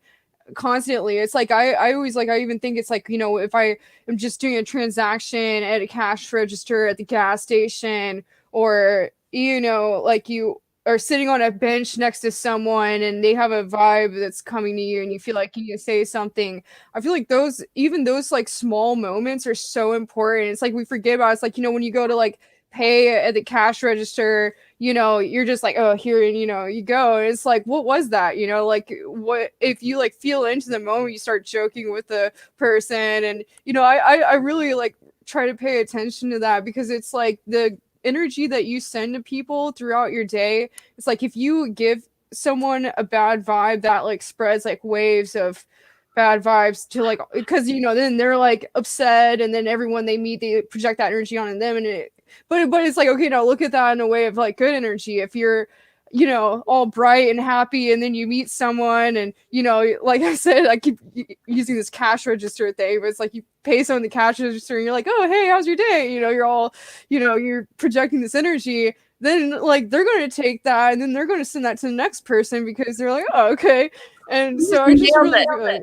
constantly. It's like I always like, I even think it's like, you know, if I am just doing a transaction at a cash register at the gas station, or, you know, like you are sitting on a bench next to someone and they have a vibe that's coming to you and you feel like you need to say something. I feel like even those like small moments are so important. It's like we forget about it. It's like, you know, when you go to like pay at the cash register, you know, you're just like, oh, here, and you know, you go, and it's like, what was that? You know, like, what if you like feel into the moment, you start joking with the person. And you know, I really like try to pay attention to that, because it's like the energy that you send to people throughout your day. It's like if you give someone a bad vibe, that like spreads like waves of bad vibes to like, because you know, then they're like upset, and then everyone they meet, they project that energy on them, and but it's like, okay, now look at that in a way of like good energy. If you're, you know, all bright and happy, and then you meet someone, and you know, like I said, I keep using this cash register thing, but it's like you pay someone the cash register and you're like, oh, hey, how's your day? You know, you're all, you know, you're projecting this energy. Then like they're going to take that, and then they're going to send that to the next person, because they're like, oh, okay, And so I just really feel like,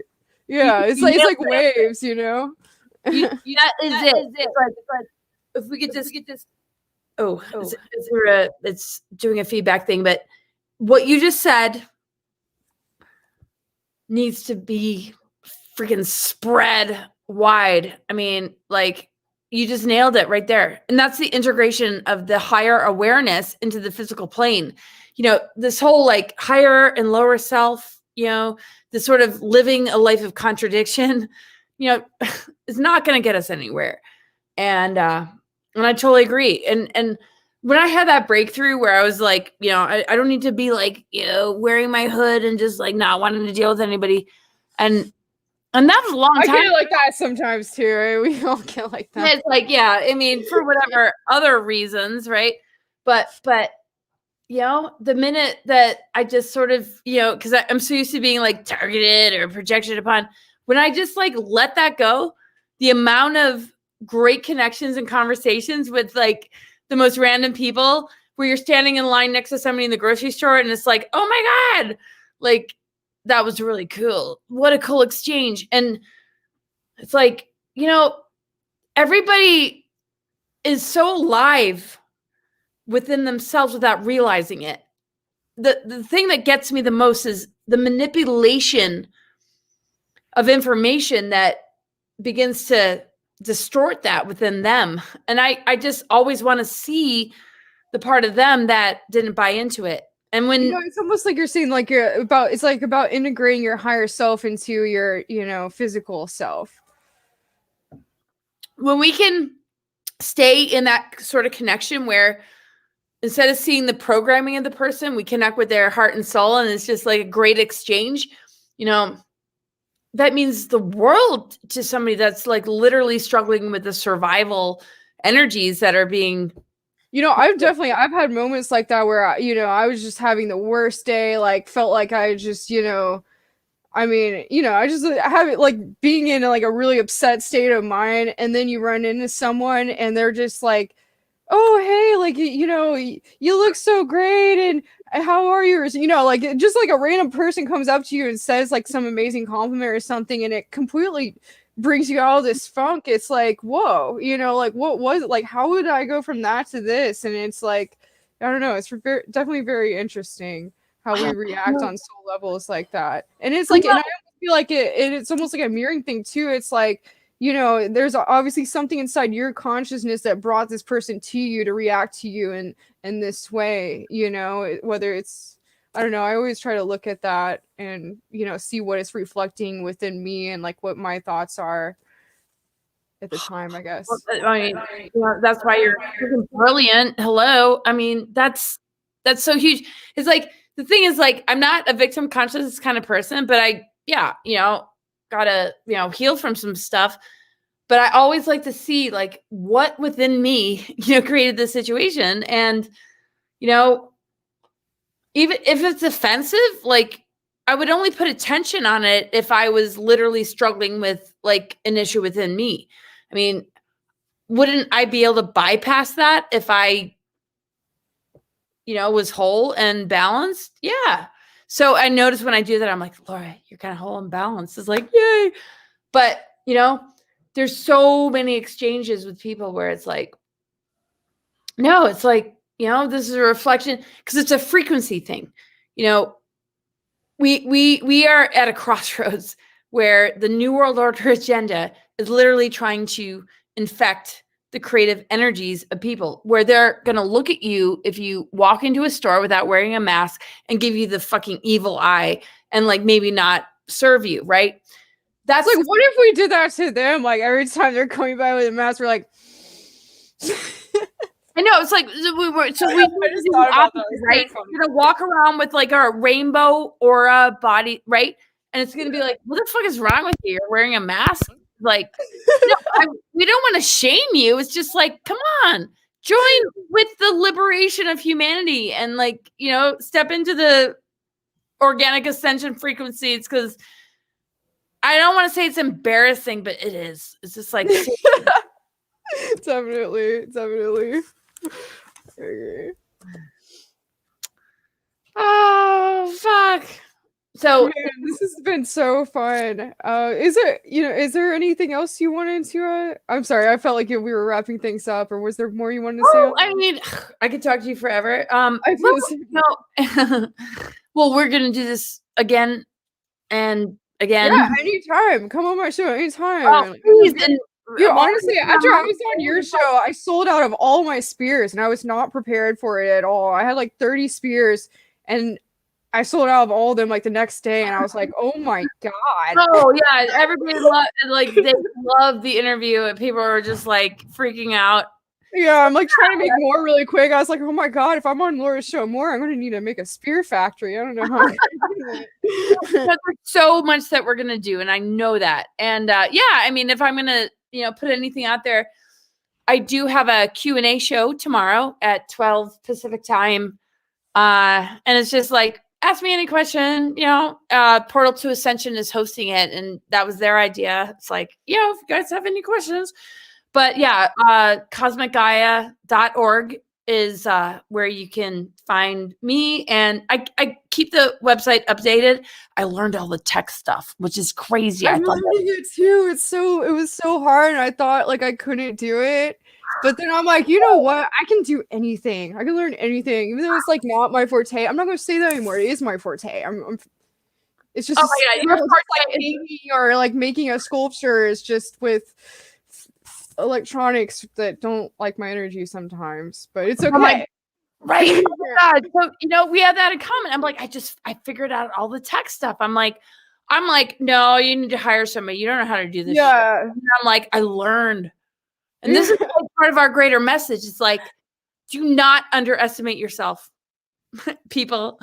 yeah, it's like waves, you know. That is it. It's like if we could just it's doing a feedback thing, but what you just said needs to be freaking spread wide. I mean, like, you just nailed it right there. And that's the integration of the higher awareness into the physical plane. You know, this whole like higher and lower self, you know, this sort of living a life of contradiction, you know, is not going to get us anywhere. And I totally agree. And when I had that breakthrough where I was like, you know, I don't need to be like, you know, wearing my hood and just like not wanting to deal with anybody. And that was a long time. I get like that sometimes too, right? We all get like that. It's like, yeah, I mean, for whatever other reasons, right? But you know, the minute that I just sort of, you know, because I'm so used to being like targeted or projected upon, when I just like let that go, the amount of great connections and conversations with like the most random people where you're standing in line next to somebody in the grocery store and it's like, oh my God, like, that was really cool. What a cool exchange. And it's like, you know, everybody is so alive within themselves without realizing it. The thing that gets me the most is the manipulation of information that begins to distort that within them. And I just always want to see the part of them that didn't buy into it. And when, you know, it's almost like you're saying like it's like about integrating your higher self into your, you know, physical self. When we can stay in that sort of connection where instead of seeing the programming of the person, we connect with their heart and soul, and it's just like a great exchange, you know, that means the world to somebody that's like literally struggling with the survival energies that are being, you know, I've had moments like that where, you know, I was just having the worst day, like felt like I just, you know, I mean, you know, I have it like being in like a really upset state of mind. And then you run into someone and they're just like, oh, hey, like, you know, you look so great. And how are you? Or, you know, like just like a random person comes up to you and says like some amazing compliment or something. And it completely brings you out of this funk. It's like, whoa, you know, like what was it? Like, how would I go from that to this? And it's like, I don't know. It's definitely very interesting how we react on soul levels like that. And it's like, and I feel like it's almost like a mirroring thing too. It's like, you know, there's obviously something inside your consciousness that brought this person to you to react to you in this way, you know, whether it's, I don't know, I always try to look at that and, you know, see what it's reflecting within me and like what my thoughts are at the time, I guess. I mean, you know, that's why you're brilliant. Hello. I mean, that's so huge. It's like, the thing is like, I'm not a victim conscious kind of person, but you know, gotta, you know, heal from some stuff. But I always like to see like what within me, you know, created this situation. And, you know, even if it's offensive, like I would only put attention on it if I was literally struggling with like an issue within me. I mean, wouldn't I be able to bypass that if I, you know, was whole and balanced? Yeah. So I notice when I do that, I'm like, Laura, you're kind of whole and balanced. It's like, yay. But, you know, there's so many exchanges with people where it's like, no, it's like, you know, this is a reflection because it's a frequency thing. You know, we are at a crossroads where the New World Order agenda is literally trying to infect the creative energies of people, where they're going to look at you if you walk into a store without wearing a mask and give you the fucking evil eye and like maybe not serve you, right? That's like, what if we did that to them? Like every time they're coming by with a mask, we're like, I know, it's like we just thought about that, right? We're gonna walk around with like our rainbow aura body, right? And it's gonna be like, what the fuck is wrong with you? You're wearing a mask? Like, no, we don't want to shame you. It's just like, come on, join with the liberation of humanity and like, you know, step into the organic ascension frequencies, because I don't want to say it's embarrassing, but it is. It's just like definitely. Okay. Oh fuck. So Man, this has been so fun. Is there anything else you wanted to? I'm sorry, I felt like we were wrapping things up, or was there more you wanted to say? I mean, I could talk to you forever. I feel no. Well, we're gonna do this again and again. Yeah, anytime. Come on my show anytime. Oh, please. And Dude, honestly, after I was on your show, I sold out of all my spears, and I was not prepared for it at all. I had like 30 spears, and I sold out of all of them like the next day, and I was like, "Oh my god!" Oh yeah, everybody they loved the interview, and people were just like freaking out. Yeah, I'm like trying to make more really quick. I was like, "Oh my god, if I'm on Laura's show more, I'm going to need to make a spear factory." I don't know how. There's so much that we're gonna do, and I know that. And yeah, I mean, if I'm gonna put anything out there, I do have a Q&A show tomorrow at 12 Pacific time, and it's just like, ask me any question. Portal to Ascension is hosting it, and that was their idea. It's like, if you guys have any questions. But yeah, cosmicgaia.org is where you can find me, and I keep the website updated. I learned all the tech stuff, which is crazy. I'm learning it too. It was so hard, and I thought like I couldn't do it. But then I'm like, you know what? I can do anything. I can learn anything, even though it's like not my forte. I'm not going to say that anymore. It is my forte. It's just your forte like painting or like making a sculpture is just with electronics that don't like my energy sometimes, but it's okay. Right. Oh my God. So, we have that in common. I'm like, I figured out all the tech stuff. I'm like, no, you need to hire somebody. You don't know how to do this. Yeah. And I'm like, I learned. And this is like part of our greater message. It's like, do not underestimate yourself, people.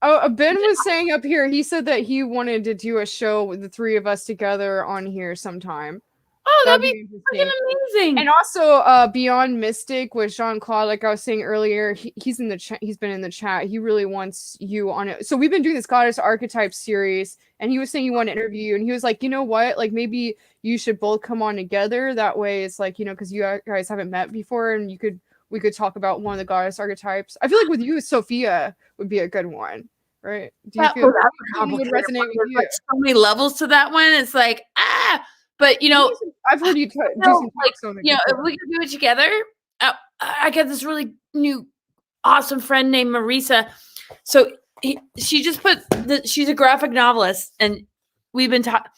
Oh, Ben was saying up here, he said that he wanted to do a show with the three of us together on here sometime. Oh, that'd be freaking amazing. And also, Beyond Mystic with Jean-Claude, like I was saying earlier, he's in the chat. He's been in the chat. He really wants you on it. So we've been doing this Goddess Archetype series, and he was saying he wanted to interview you, and he was like, you know what? Like maybe you should both come on together. That way, it's like because you guys haven't met before, and we could talk about one of the Goddess Archetypes. I feel like with you, Sophia would be a good one, right? Do you feel that would resonate with you? Like so many levels to that one. It's like But I've heard you do some talks on it. If we could do it together, I got this really new, awesome friend named Marisa. So she just she's a graphic novelist, and we've been talking.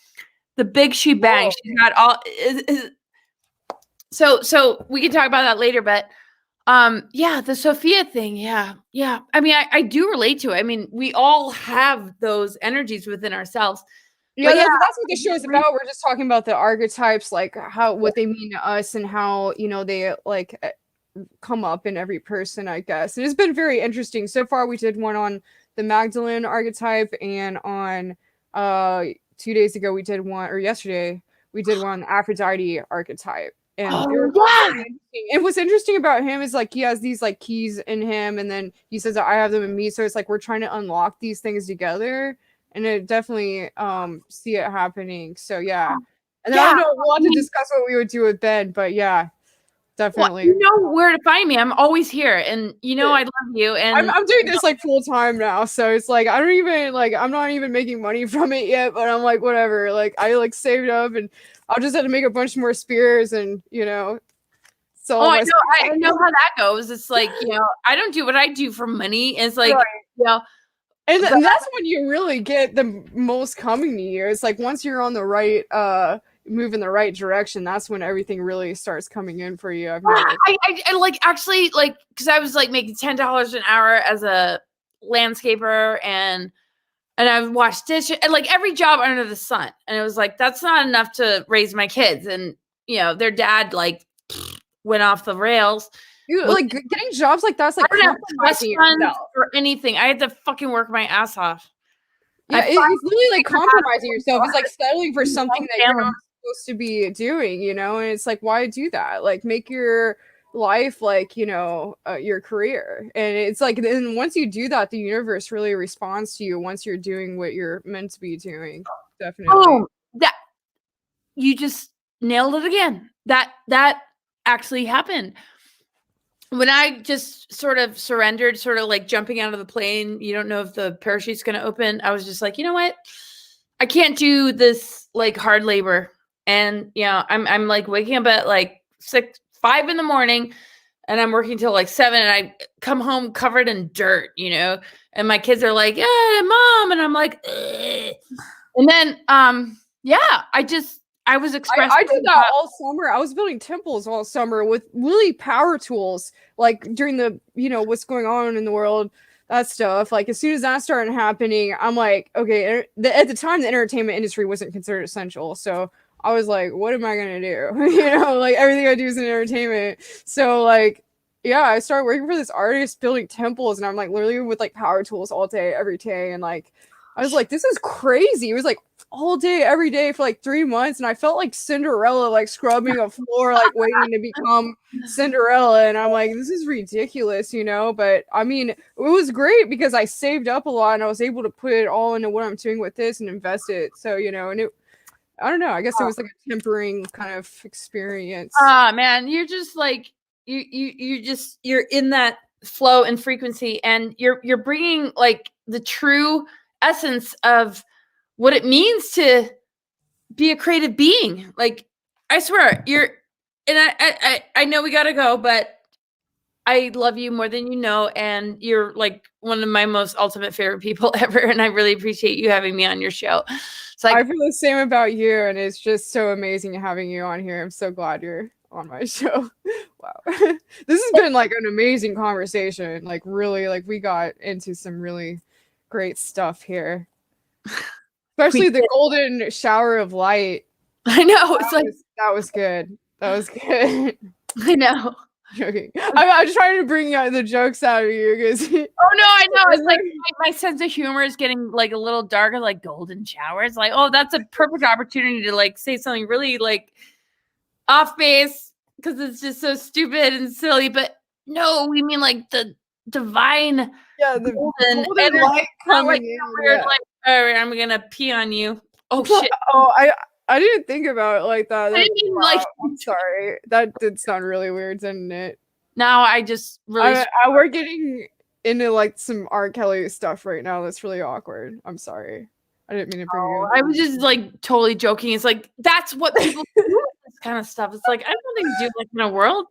The Big She Bang. She's got all. So we can talk about that later, but the Sophia thing, yeah. I mean, I do relate to it. I mean, we all have those energies within ourselves. Yeah, that's what the show is about. We're just talking about the archetypes, like what they mean to us, and how they like come up in every person, I guess. And it's been very interesting so far. We did one on the Magdalene archetype, and on 2 days ago we did one, or yesterday we did one on the Aphrodite archetype. And and what's interesting about him is like he has these like keys in him, and then he says that I have them in me. So it's like we're trying to unlock these things together. And it definitely see it happening. So yeah. And then I don't know, we'll have to discuss what we would do with Ben, but yeah, definitely. Well, you know where to find me. I'm always here, and I love you. And I'm doing this like full time now, so it's like I don't even I'm not even making money from it yet, but I'm like whatever. Like I like saved up, and I'll just have to make a bunch more spears, and so I know how that goes. It's like I don't do what I do for money. It's like And that's when you really get the most coming to you. It's like once you're on the right, move in the right direction, that's when everything really starts coming in for you. I like actually like because I was like making $10 an hour as a landscaper, and I would wash dishes, and like every job under the sun, and it was like that's not enough to raise my kids, and their dad like went off the rails. Like getting jobs like that's like compromising yourself or anything. I had to fucking work my ass off. Yeah, it's literally like compromising yourself. It's like settling for something that you're not supposed to be doing, and it's like why do that? Like make your life like your career, and it's like then once you do that, the universe really responds to you once you're doing what you're meant to be doing. Definitely. Oh, that you just nailed it again. That actually happened. when I just sort of surrendered, sort of like jumping out of the plane, you don't know if the parachute's going to open. I was just like, you know what? I can't do this like hard labor. And I'm like waking up at like 5 in the morning, and I'm working till like 7, and I come home covered in dirt, and my kids are like, yeah, mom. And I'm like, ugh. And then, I was expressing. I did that all summer. I was building temples all summer with really power tools, like during the, what's going on in the world, that stuff. Like as soon as that started happening, I'm like, okay, at the time the entertainment industry wasn't considered essential. So I was like, what am I going to do? Like everything I do is in entertainment. So like, yeah, I started working for this artist building temples, and I'm like literally with like power tools all day, every day. And like, I was like, this is crazy. It was like all day, every day for like 3 months. And I felt like Cinderella, like scrubbing a floor, like waiting to become Cinderella. And I'm like, this is ridiculous, But I mean, it was great because I saved up a lot and I was able to put it all into what I'm doing with this and invest it. So, and I don't know. I guess it was like a tempering kind of experience. Man, you're just like, you're in that flow and frequency, and you're bringing like the true essence of what it means to be a creative being. Like, I swear, and I know we gotta go, but I love you more than you know, and you're like one of my most ultimate favorite people ever, and I really appreciate you having me on your show. So I feel the same about you, and it's just so amazing having you on here. I'm so glad you're on my show. Wow. This has been like an amazing conversation. Like really, like we got into some really great stuff here. Especially the golden shower of light. I know. It's like that was good. That was good. I know. Joking. I'm just trying to bring the jokes out of you because. Oh no, I know. It's like my sense of humor is getting like a little darker, like golden showers. Like, oh, that's a perfect opportunity to like say something really like off base because it's just so stupid and silly. But no, we mean like the divine, the golden light coming in. Weird, like, all right, I'm gonna pee on you. Oh shit. Oh, I didn't think about it like that. I didn't mean, like, I'm sorry. That did sound really weird, didn't it? Now I just really. We're getting into like some R. Kelly stuff right now. That's really awkward. I'm sorry. I didn't mean to bring you. I was just like totally joking. It's like that's what people do with this kind of stuff. It's like I don't think do like in a world.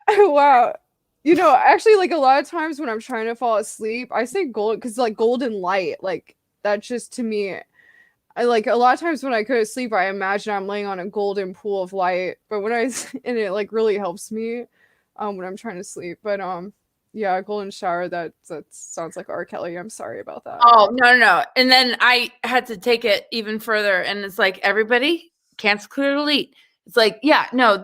Wow. Actually, like a lot of times when I'm trying to fall asleep, I say gold because like golden light, like that just to me. I like a lot of times when I go to sleep, I imagine I'm laying on a golden pool of light. But when and it like really helps me when I'm trying to sleep. But yeah, golden shower, that sounds like R. Kelly. I'm sorry about that. Oh no. And then I had to take it even further, and it's like everybody cancel, clear, delete. It's like, yeah, no,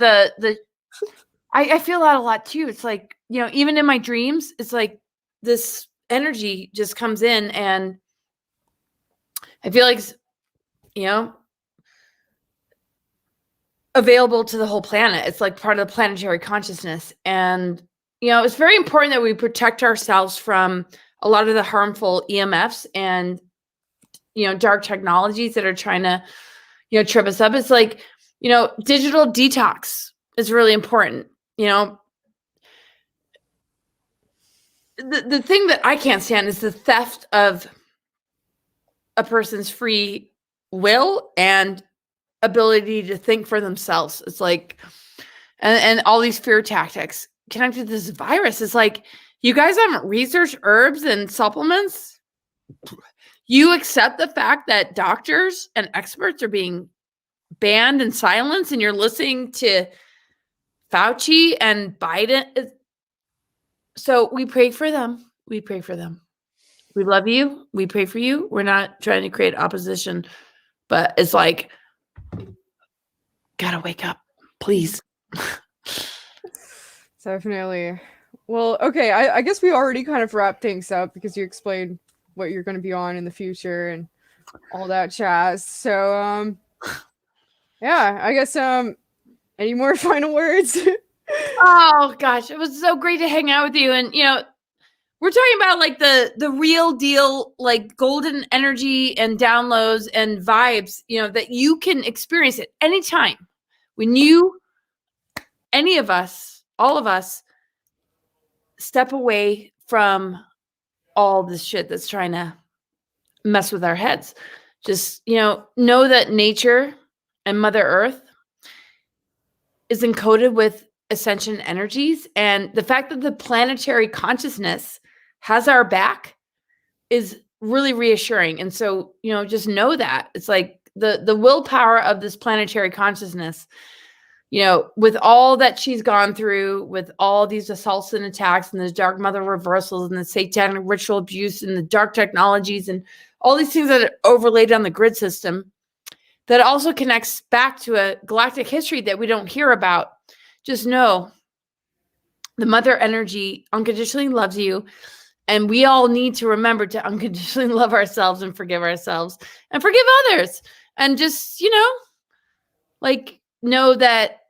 I feel that a lot too. It's like, even in my dreams, it's like this energy just comes in, and I feel like available to the whole planet. It's like part of the planetary consciousness. And, it's very important that we protect ourselves from a lot of the harmful EMFs and, dark technologies that are trying to, trip us up. It's like, digital detox is really important. The thing that I can't stand is the theft of a person's free will and ability to think for themselves. It's like, and all these fear tactics connected to this virus. It's like, you guys haven't researched herbs and supplements. You accept the fact that doctors and experts are being banned and silenced, and you're listening to Fauci and Biden. So we pray for them. We pray for them. We love you. We pray for you. We're not trying to create opposition, but it's like, gotta wake up, please. Definitely. Well, okay. I guess we already kind of wrapped things up because you explained what you're going to be on in the future and all that jazz. So, yeah, I guess, any more final words? Oh gosh, it was so great to hang out with you. And, we're talking about like the real deal, like golden energy and downloads and vibes, that you can experience at any time when any of us, all of us, step away from all this shit that's trying to mess with our heads. Just, know that nature and Mother Earth is encoded with ascension energies. And the fact that the planetary consciousness has our back is really reassuring. And so, just know that it's like the willpower of this planetary consciousness, with all that she's gone through, with all these assaults and attacks and the dark mother reversals and the satanic ritual abuse and the dark technologies and all these things that are overlaid on the grid system, that also connects back to a galactic history that we don't hear about. Just know the mother energy unconditionally loves you. And we all need to remember to unconditionally love ourselves and forgive ourselves and forgive others. And just, know that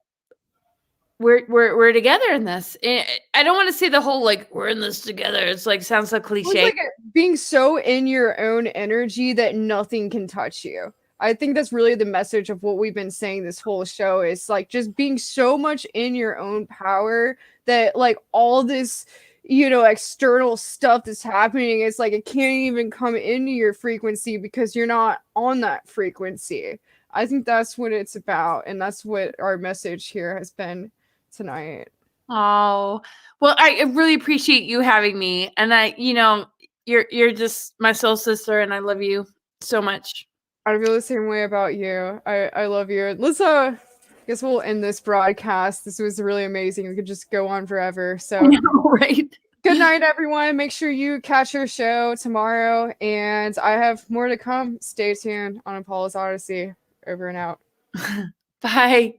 we're together in this. I don't want to say the whole, we're in this together. It's sounds so cliche. It's like being so in your own energy that nothing can touch you. I think that's really the message of what we've been saying this whole show is just being so much in your own power that all this, external stuff that's happening, it's it can't even come into your frequency because you're not on that frequency. I think that's what it's about. And that's what our message here has been tonight. Oh, well, I really appreciate you having me. And you're just my soul sister and I love you so much. I feel the same way about you. I love you. Let's I guess we'll end this broadcast. This was really amazing. We could just go on forever. So right. Good night, everyone. Make sure you catch your show tomorrow. And I have more to come. Stay tuned on Apollo's Odyssey. Over and out. Bye.